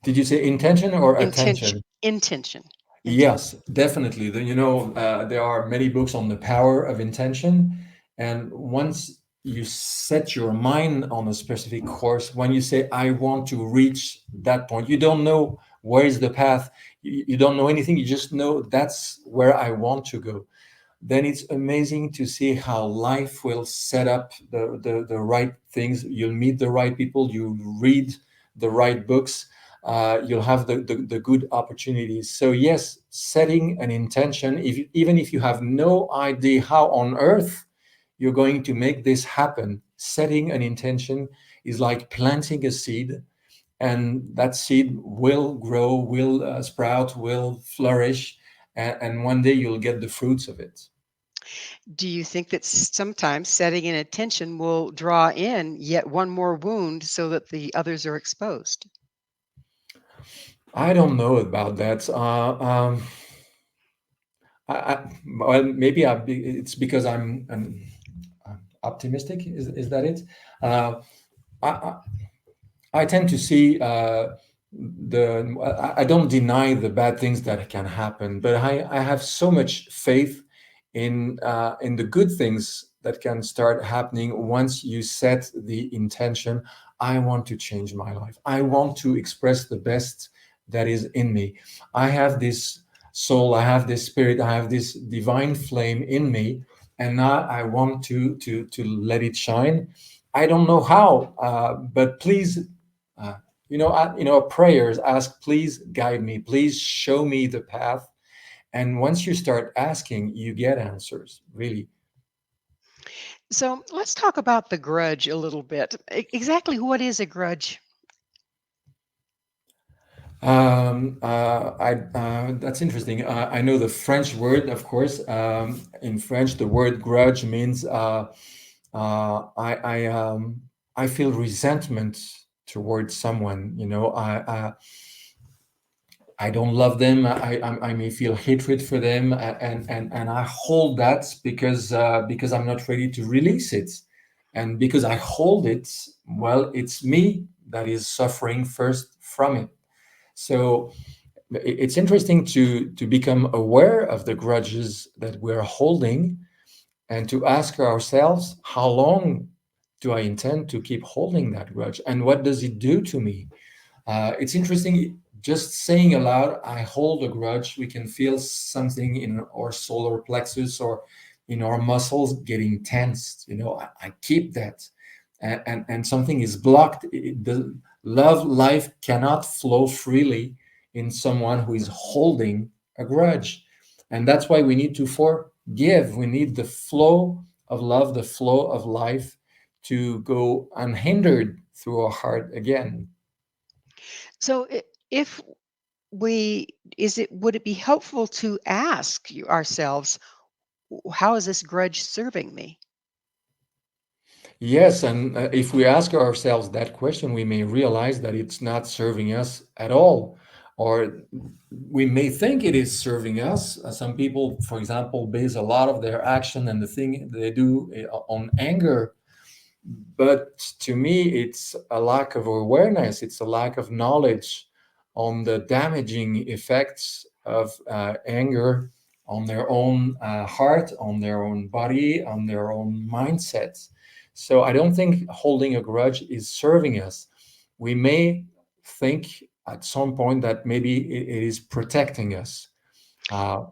C: Did you say intention or
B: Intention.
C: attention?
B: Intention.
C: Yes, definitely. There are many books on the power of intention. And once you set your mind on a specific course, when you say, I want to reach that point, you don't know where is the path. You don't know anything. You just know that's where I want to go. Then it's amazing to see how life will set up the right things. You'll meet the right people. You read the right books. You'll have the good opportunities. So yes, setting an intention, even if you have no idea how on earth you're going to make this happen, setting an intention is like planting a seed, and that seed will grow, will sprout, will flourish, and one day you'll get the fruits of it.
B: Do you think that sometimes setting an intention will draw in yet one more wound so that the others are exposed?
C: I don't know about that. Well, maybe it's because I'm optimistic. Is that it? I, I tend to see I don't deny the bad things that can happen, but I have so much faith in the good things that can start happening once you set the intention. I want to change my life. I want to express the best that is in me. I have this soul, I have this spirit, I have this divine flame in me, and now I want to let it shine. I don't know how, but please, prayers ask, please guide me, please show me the path. And once you start asking, you get answers, really.
B: So let's talk about the grudge a little bit. Exactly what is a grudge?
C: That's interesting. I know the French word, of course. In French, the word grudge means I feel resentment towards someone. I don't love them. I may feel hatred for them, and I hold that because I'm not ready to release it, and because I hold it, well, it's me that is suffering first from it. So it's interesting to become aware of the grudges that we're holding, and to ask ourselves, how long do I intend to keep holding that grudge, and what does it do to me? It's interesting, just saying aloud, I hold a grudge, we can feel something in our solar plexus or in our muscles getting tensed. I keep that, and something is blocked. The love life cannot flow freely in someone who is holding a grudge. And that's why we need to forgive. We need the flow of love, the flow of life to go unhindered through our heart again.
B: So if would it be helpful to ask ourselves, how is this grudge serving me?
C: Yes, and if we ask ourselves that question, we may realize that it's not serving us at all, or we may think it is serving us. Some people, for example, base a lot of their action and the thing they do on anger. But to me, it's a lack of awareness, it's a lack of knowledge on the damaging effects of anger on their own heart, on their own body, on their own mindset. So I don't think holding a grudge is serving us. We may think at some point that maybe it is protecting us. Uh,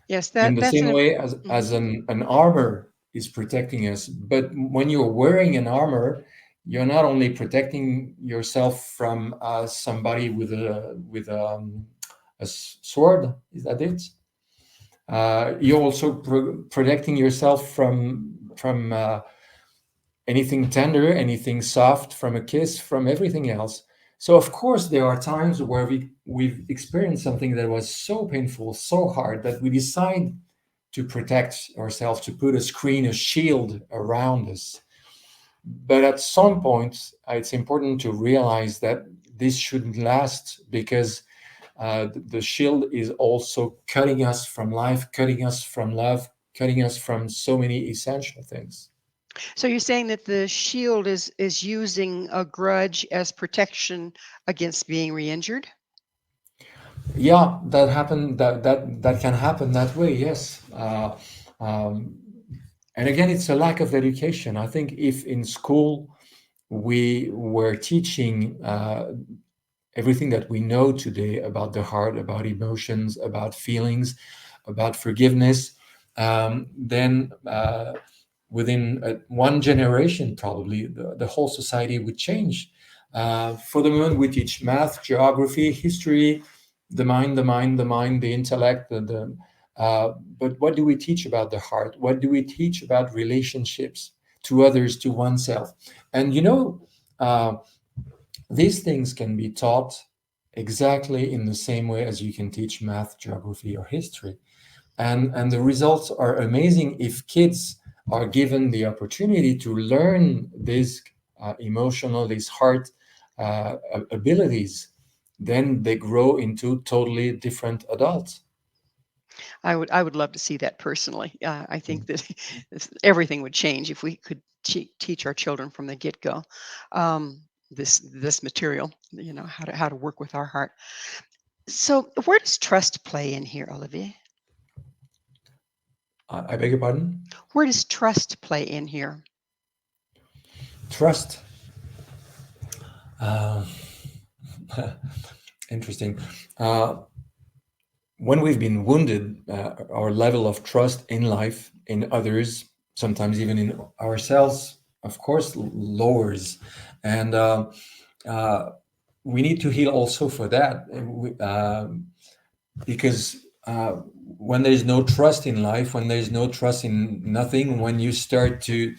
B: Yes,
C: in the
B: that's
C: same
B: an
C: way
B: mhm.
C: as an armor is protecting us. But when you're wearing an armor, you're not only protecting yourself from somebody with a sword, is that it? You're also protecting yourself from anything tender, anything soft, from a kiss, from everything else. So of course there are times where we've experienced something that was so painful, so hard, that we decide to protect ourselves, to put a screen, a shield around us. But at some point, it's important to realize that this shouldn't last, because the shield is also cutting us from life, cutting us from love, cutting us from so many essential things.
B: So you're saying that the shield is using a grudge as protection against being re-injured?
C: Yeah, that happen. That can happen that way. Yes. Um, and again, it's a lack of education. I think if in school we were teaching everything that we know today about the heart, about emotions, about feelings, about forgiveness, then within one generation, probably the whole society would change. For the moment, we teach math, geography, history, the intellect, but what do we teach about the heart? What do we teach about relationships to others, to oneself? And these things can be taught exactly in the same way as you can teach math, geography, or history. And the results are amazing if kids are given the opportunity to learn these emotional, these heart abilities. Then they grow into totally different adults.
B: I would love to see that personally. I think that everything would change if we could teach our children from the get-go this material, how to work with our heart. So where does trust play in here, Olivier?
C: I beg your pardon?
B: Where does trust play in here?
C: Trust. Uh, Interesting. When we've been wounded, our level of trust in life, in others, sometimes even in ourselves, of course, lowers. And uh, we need to heal also for that. Because when there's no trust in life, when there's no trust in nothing, when you start to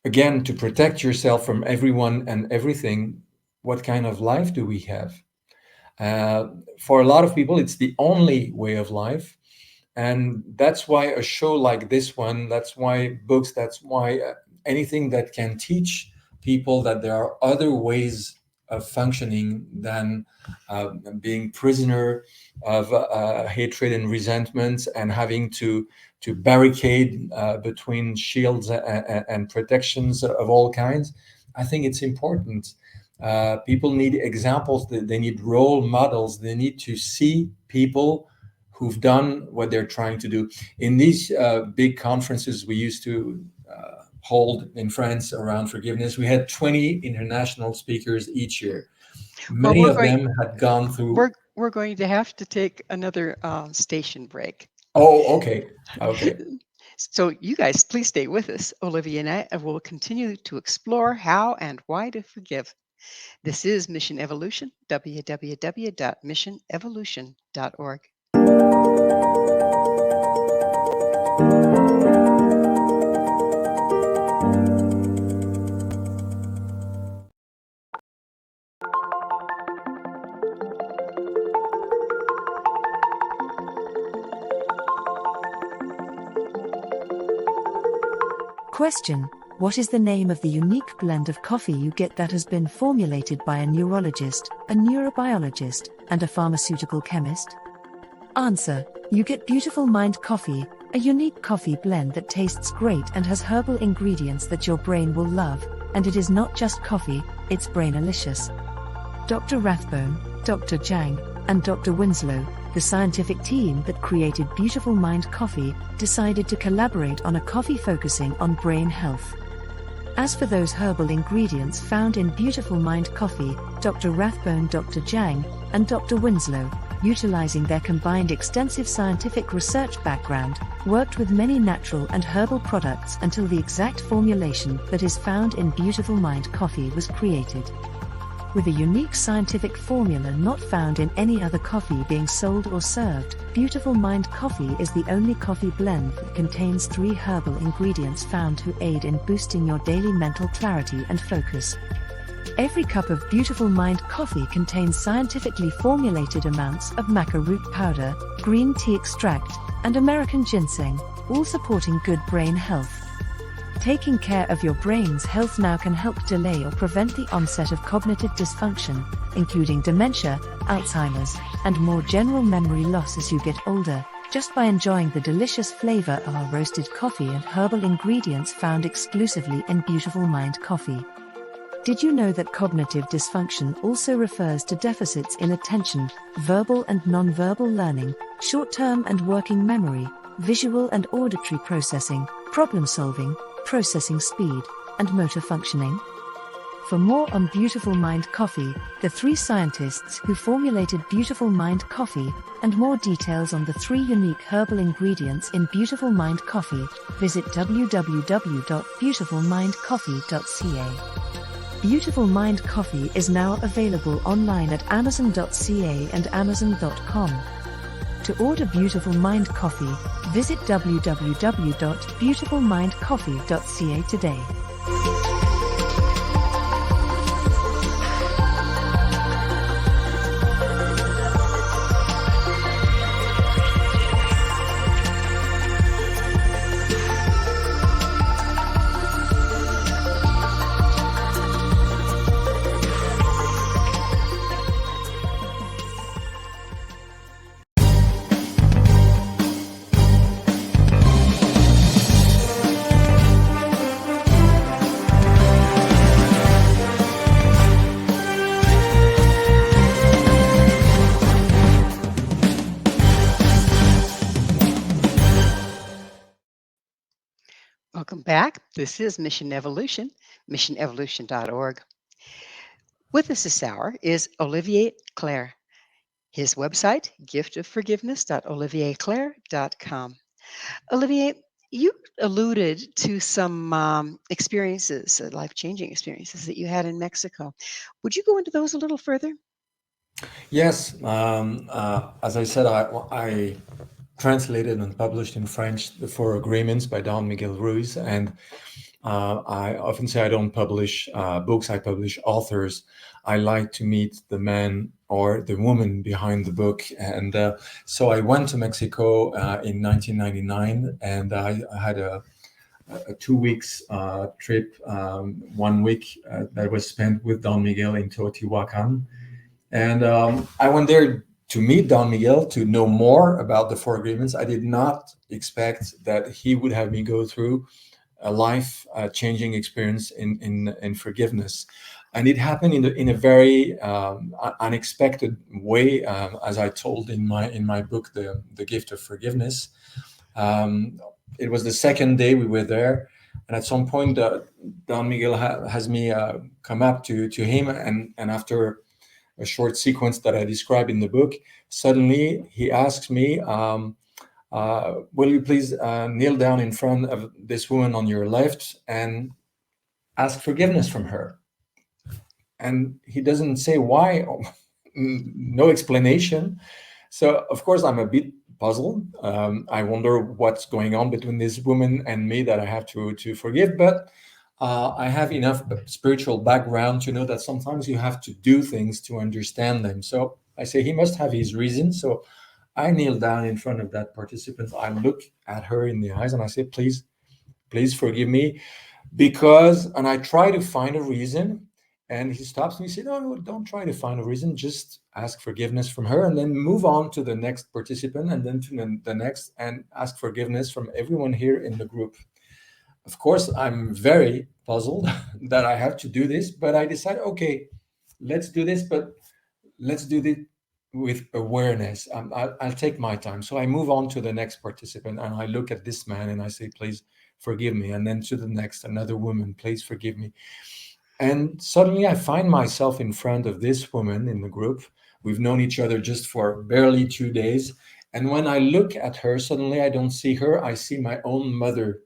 C: again, to protect yourself from everyone and everything, what kind of life do we have? For a lot of people, it's the only way of life. And that's why a show like this one, that's why books, that's why anything that can teach people that there are other ways of functioning than being prisoner of hatred and resentment, and having to barricade between shields and protections of all kinds. I think it's important. People need examples, they need role models, they need to see people who've done what they're trying to do. In these big conferences we used to hold in France around forgiveness, we had 20 international speakers each year.
B: Well,
C: Many of them had gone through.
B: we're going to have to take another station break.
C: Oh, okay. Okay.
B: So you guys, please stay with us. Olivia and I will continue to explore how and why to forgive. This is Mission Evolution, www.missionevolution.org.
D: Question: what is the name of the unique blend of coffee you get that has been formulated by a neurologist, a neurobiologist, and a pharmaceutical chemist? Answer: you get Beautiful Mind Coffee, a unique coffee blend that tastes great and has herbal ingredients that your brain will love, and it is not just coffee, it's brainalicious. Dr. Rathbone, Dr. Jang, and Dr. Winslow, the scientific team that created Beautiful Mind Coffee, decided to collaborate on a coffee focusing on brain health. As for those herbal ingredients found in Beautiful Mind Coffee, Dr. Rathbone, Dr. Jang, and Dr. Winslow, utilizing their combined extensive scientific research background, worked with many natural and herbal products until the exact formulation that is found in Beautiful Mind Coffee was created. With a unique scientific formula not found in any other coffee being sold or served, Beautiful Mind Coffee is the only coffee blend that contains 3 herbal ingredients found to aid in boosting your daily mental clarity and focus. Every cup of Beautiful Mind Coffee contains scientifically formulated amounts of maca root powder, green tea extract, and American ginseng, all supporting good brain health. Taking care of your brain's health now can help delay or prevent the onset of cognitive dysfunction, including dementia, Alzheimer's, and more general memory loss as you get older, just by enjoying the delicious flavor of our roasted coffee and herbal ingredients found exclusively in Beautiful Mind Coffee. Did you know that cognitive dysfunction also refers to deficits in attention, verbal and non-verbal learning, short-term and working memory, visual and auditory processing, problem-solving, processing speed, and motor functioning? For more on Beautiful Mind Coffee, the 3 scientists who formulated Beautiful Mind Coffee, and more details on the 3 unique herbal ingredients in Beautiful Mind Coffee, visit www.beautifulmindcoffee.ca. Beautiful Mind Coffee is now available online at amazon.ca and amazon.com. To order Beautiful Mind Coffee, visit www.beautifulmindcoffee.ca today.
B: Welcome back. This is Mission Evolution, missionevolution.org. With us this hour is Olivier Clerc. His website, giftofforgiveness.olivierclerc.com. Olivier, you alluded to some experiences, life-changing experiences that you had in Mexico. Would you go into those a little further?
C: Yes, as I said, I translated and published in French the 4 Agreements by Don Miguel Ruiz, and I often say I don't publish books, I publish authors. I like to meet the man or the woman behind the book, and so I went to Mexico in 1999, and I had a 2 weeks trip, 1 week that was spent with Don Miguel in Teotihuacan. And I went there to meet Don Miguel, to know more about the 4 Agreements. I did not expect that he would have me go through a life-changing experience in forgiveness. And it happened in a very unexpected way, as I told in my book, The Gift of Forgiveness. It was the second day we were there, and at some point, Don Miguel has me come up to him, and after a short sequence that I describe in the book, suddenly he asks me, will you please kneel down in front of this woman on your left and ask forgiveness from her? And he doesn't say why, no explanation. So, of course, I'm a bit puzzled. I wonder what's going on between this woman and me that I have to forgive, but I have enough spiritual background to know that sometimes you have to do things to understand them. So I say he must have his reason. So I kneel down in front of that participant. I look at her in the eyes and I say, please please forgive me because, and I try to find a reason. And he stops me and says, no, don't try to find a reason. Just ask forgiveness from her and then move on to the next participant and then to the next and ask forgiveness from everyone here in the group. Of course, I'm very puzzled that I have to do this, but I decide, okay, let's do this, but let's do it with awareness. I'll take my time. So I move on to the next participant and I look at this man and I say, please forgive me. And then to the next, another woman, please forgive me. And suddenly I find myself in front of this woman in the group. We've known each other just for barely 2 days. And when I look at her, suddenly I don't see her. I see my own mother.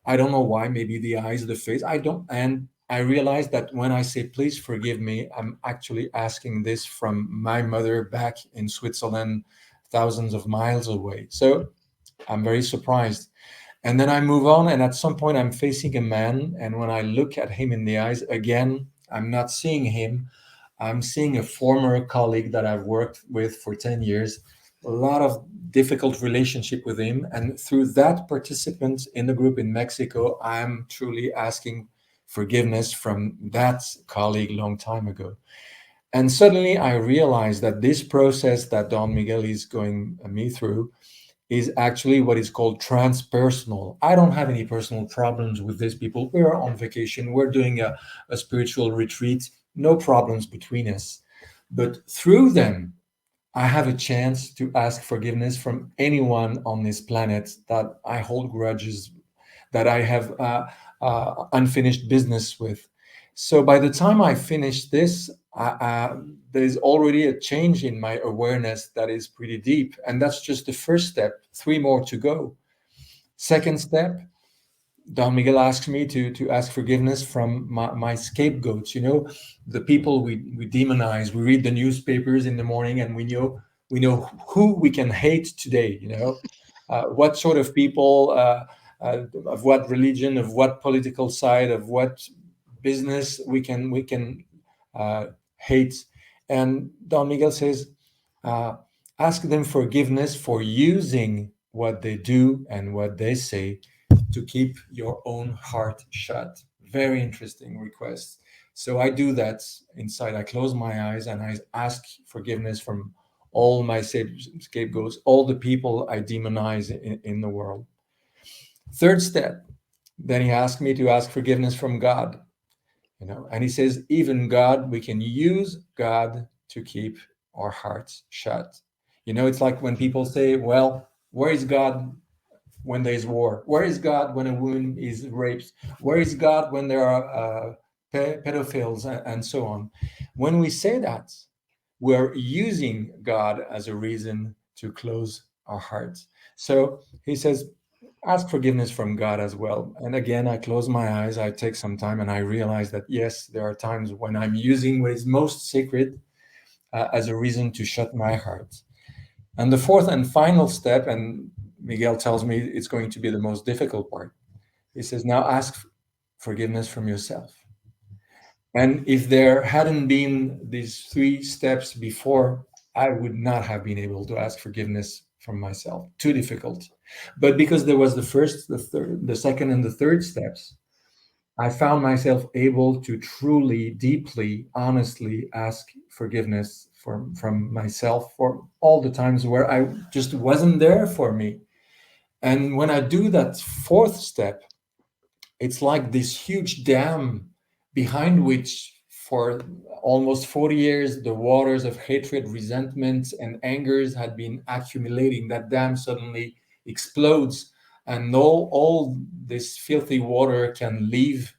C: I don't know why, maybe the eyes, the face. And I realize that when I say, please forgive me, I'm actually asking this from my mother back in Switzerland, thousands of miles away. So I'm very surprised. And then I move on, and at some point I'm facing a man, and when I look at him in the eyes, again, I'm not seeing him. I'm seeing a former colleague that I've worked with for 10 years, a lot of difficult relationship with him. And through that participant in the group in Mexico, I'm truly asking forgiveness from that colleague long time ago. And suddenly I realized that this process that Don Miguel is going me through is actually what is called transpersonal. I don't have any personal problems with these people. We're on vacation. We're doing a spiritual retreat. No problems between us. But through them, I have a chance to ask forgiveness from anyone on this planet that I hold grudges, that I have unfinished business with. So by the time I finish this, there's already a change in my awareness that is pretty deep. And that's just the first step, 3 more to go. Second step, Don Miguel asks me to ask forgiveness from my scapegoats, the people we demonize. We read the newspapers in the morning and we know who we can hate today, what sort of people, of what religion, of what political side, of what business we can hate. And Don Miguel says, ask them forgiveness for using what they do and what they say to keep your own heart shut. Very interesting request. So I do that inside. I close my eyes and I ask forgiveness from all my scapegoats, all the people I demonize in the world. Third step, then he asked me to ask forgiveness from God. And he says, even God, we can use God to keep our hearts shut. It's like when people say, well, where is God when there's war? Where is God when a woman is raped? Where is God when there are pedophiles and so on? When we say that, we're using God as a reason to close our hearts. So he says, ask forgiveness from God as well. And again, I close my eyes, I take some time, and I realize that, yes, there are times when I'm using what is most sacred as a reason to shut my heart. And the fourth and final step, and Miguel tells me it's going to be the most difficult part. He says, now ask forgiveness from yourself. And if there hadn't been these 3 steps before, I would not have been able to ask forgiveness from myself. Too difficult. But because there was the first, the third, the second, and the third steps, I found myself able to truly, deeply, honestly ask forgiveness from myself for all the times where I just wasn't there for me. And when I do that fourth step, it's like this huge dam behind which for almost 40 years, the waters of hatred, resentment, and angers had been accumulating. That dam suddenly explodes, and all this filthy water can leave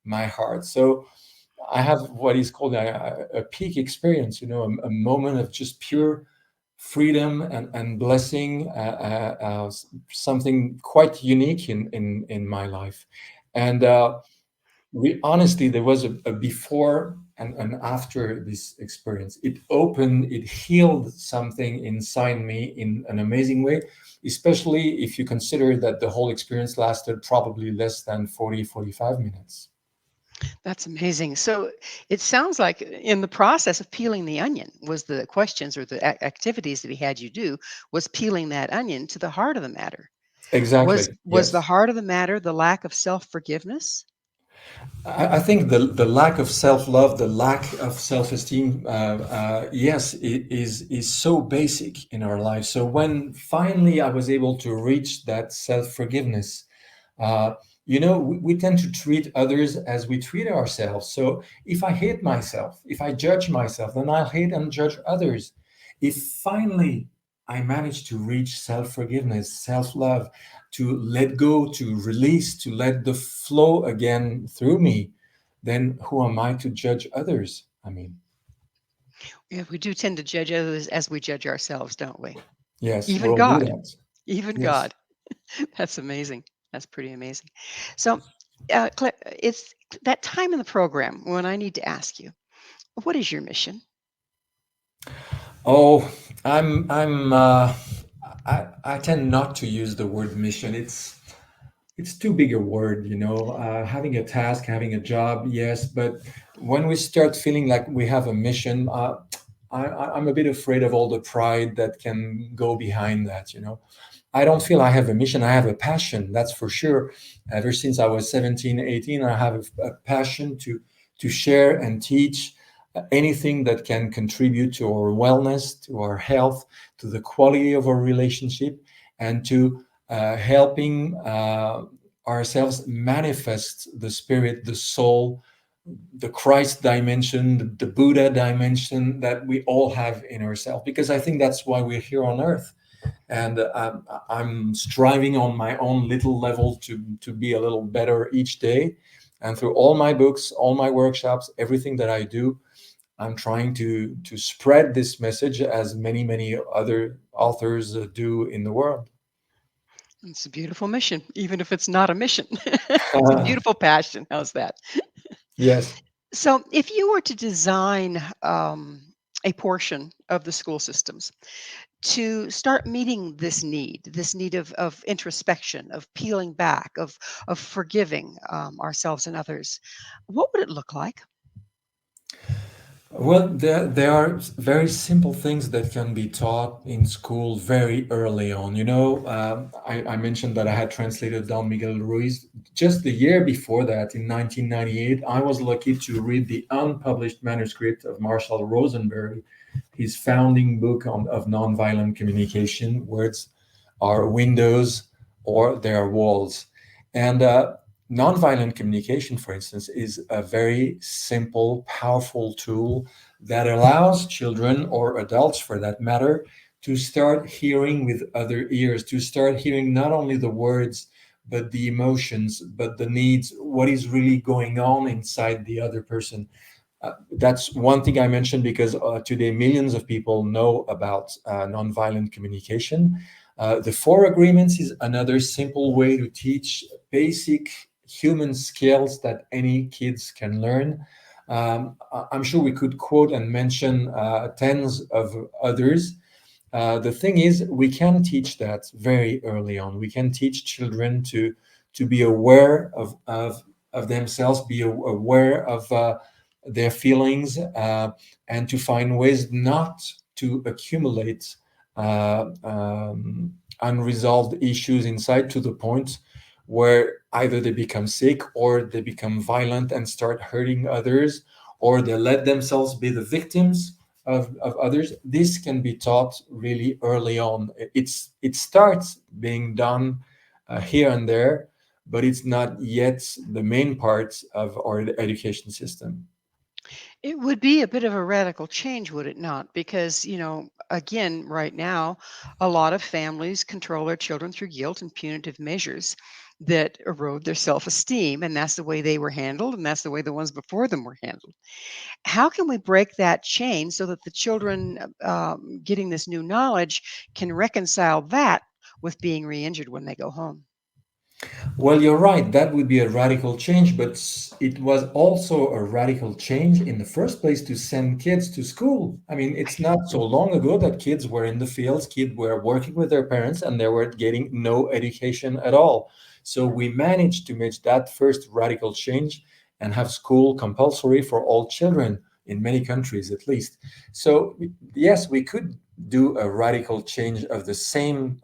C: my heart. So I have what is called a peak experience, a moment of just pure freedom and blessing, something quite unique in my life. And honestly, there was a before and after this experience. It healed something inside me in an amazing way, especially if you consider that the whole experience lasted probably less than 45 minutes.
B: That's amazing. So it sounds like in the process of peeling the onion was the questions or the activities that he had you do was peeling that onion to the heart of the matter.
C: Exactly.
B: Was the
C: Yes.
B: heart of the matter the lack of self-forgiveness?
C: I think the lack of self-love, the lack of self-esteem, yes, it is so basic in our lives. So when finally I was able to reach that self-forgiveness, uh, we tend to treat others as we treat ourselves. So if I hate myself, if I judge myself, then I'll hate and judge others. If finally I manage to reach self-forgiveness, self-love, to let go, to release, to let the flow again through me, then who am I to judge others? I mean,
B: Yeah, we do tend to judge others as we judge ourselves, don't we?
C: yes,
B: Even
C: we'll do
B: God,
C: that.
B: even
C: Yes.
B: God. That's amazing. That's pretty amazing. So, Claire, it's that time in the program when I need to ask you, what is your mission?
C: Oh, I tend not to use the word mission. It's too big a word, having a task, having a job, yes, but when we start feeling like we have a mission, I'm a bit afraid of all the pride that can go behind that. I don't feel I have a mission. I have a passion, that's for sure. Ever since I was 17, 18, I have a passion to share and teach anything that can contribute to our wellness, to our health, to the quality of our relationship, and to helping ourselves manifest the spirit, the soul, the Christ dimension, the Buddha dimension that we all have in ourselves. Because I think that's why we're here on earth. And I'm striving on my own little level to be a little better each day. And through all my books, all my workshops, everything that I do, I'm trying to spread this message as many other authors do in the world.
B: It's a beautiful mission, even if it's not a mission. It's a beautiful passion. How's that?
C: Yes.
B: So, if you were to design a portion of the school systems to start meeting this need of introspection, of peeling back, of forgiving ourselves and others, what would it look like?
C: Well, there are very simple things that can be taught in school very early on. I mentioned that I had translated Don Miguel Ruiz. Just the year before that, in 1998, I was lucky to read the unpublished manuscript of Marshall Rosenberg, his founding book of nonviolent communication. Words are windows or they are walls. And nonviolent communication, for instance, is a very simple, powerful tool that allows children or adults, for that matter, to start hearing with other ears, to start hearing not only the words, but the emotions, but the needs, what is really going on inside the other person. That's one thing I mentioned because today millions of people know about nonviolent communication. The four agreements is another simple way to teach basic human skills that any kids can learn. I'm sure we could quote and mention tens of others. The thing is, we can teach that very early on. We can teach children to be aware of themselves, be aware of their feelings, and to find ways not to accumulate unresolved issues inside to the point where either they become sick or they become violent and start hurting others, or they let themselves be the victims of others. This can be taught really early on. It starts being done here and there, but it's not yet the main part of our education system.
B: It would be a bit of a radical change, would it not? Because, again, right now, a lot of families control their children through guilt and punitive measures that erode their self esteem. And that's the way they were handled. And that's the way the ones before them were handled. How can we break that chain so that the children getting this new knowledge can reconcile that with being re injured when they go home?
C: Well, you're right. That would be a radical change, but it was also a radical change in the first place to send kids to school. I mean, it's not so long ago that kids were in the fields, kids were working with their parents, and they were getting no education at all. So we managed to make that first radical change and have school compulsory for all children in many countries, at least. So, yes, we could do a radical change of the same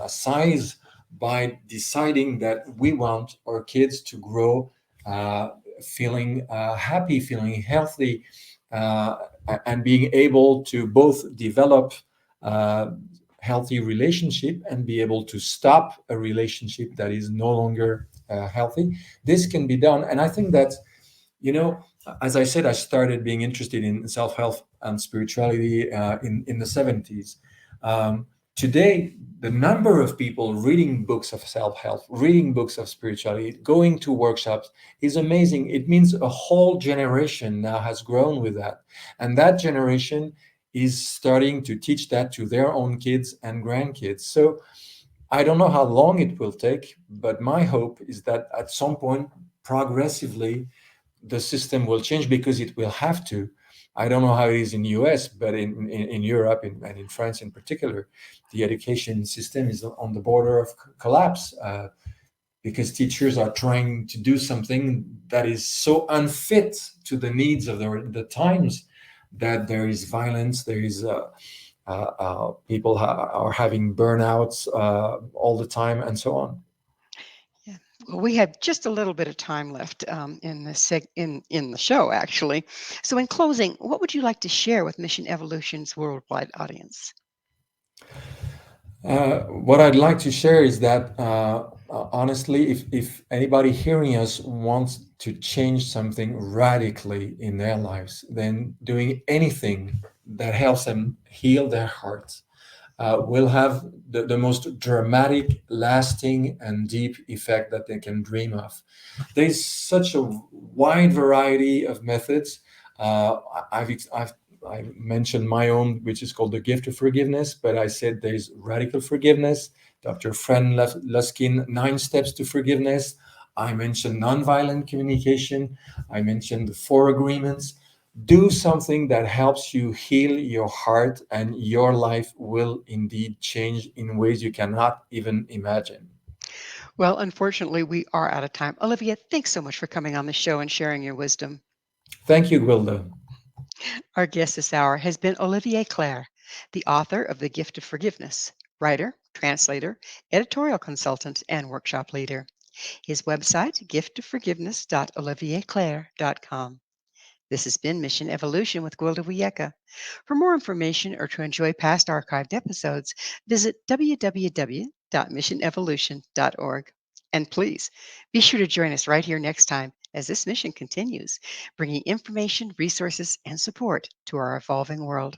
C: size by deciding that we want our kids to grow feeling happy, feeling healthy, uh, and being able to both develop healthy relationship and be able to stop a relationship that is no longer healthy. This can be done, and I think that, you know, as I said, I started being interested in self-help and spirituality in the 70s. Today, the number of people reading books of self-help, reading books of spirituality, going to workshops is amazing. It means a whole generation now has grown with that. And that generation is starting to teach that to their own kids and grandkids. So I don't know how long it will take, but my hope is that at some point, progressively, the system will change, because it will have to. I don't know how it is in the US, but in Europe and in France in particular, the education system is on the border of collapse, because teachers are trying to do something that is so unfit to the needs of the times, that there is violence, there is people are having burnouts all the time, and so on.
B: Yeah. Well, we have just a little bit of time left in in the show, actually. So, in closing, what would you like to share with Mission Evolution's worldwide audience?
C: What I'd like to share is that, honestly, if anybody hearing us wants to change something radically in their lives, then doing anything that helps them heal their hearts will have the most dramatic, lasting, and deep effect that they can dream of. There's such a wide variety of methods. I mentioned my own, which is called the gift of forgiveness, but I said there's radical forgiveness. Dr. Fran Luskin, 9 steps to forgiveness. I mentioned nonviolent communication. I mentioned the 4 agreements. Do something that helps you heal your heart, and your life will indeed change in ways you cannot even imagine.
B: Well, unfortunately, we are out of time. Olivia, thanks so much for coming on the show and sharing your wisdom.
C: Thank you, Gwilda.
B: Our guest this hour has been Olivier Clerc, the author of The Gift of Forgiveness, writer, translator, editorial consultant, and workshop leader. His website, giftofforgiveness.olivierclerc.com. This has been Mission Evolution with Gwilda Wiyaka. For more information or to enjoy past archived episodes, visit www.missionevolution.org. And please be sure to join us right here next time as this mission continues, bringing information, resources, and support to our evolving world.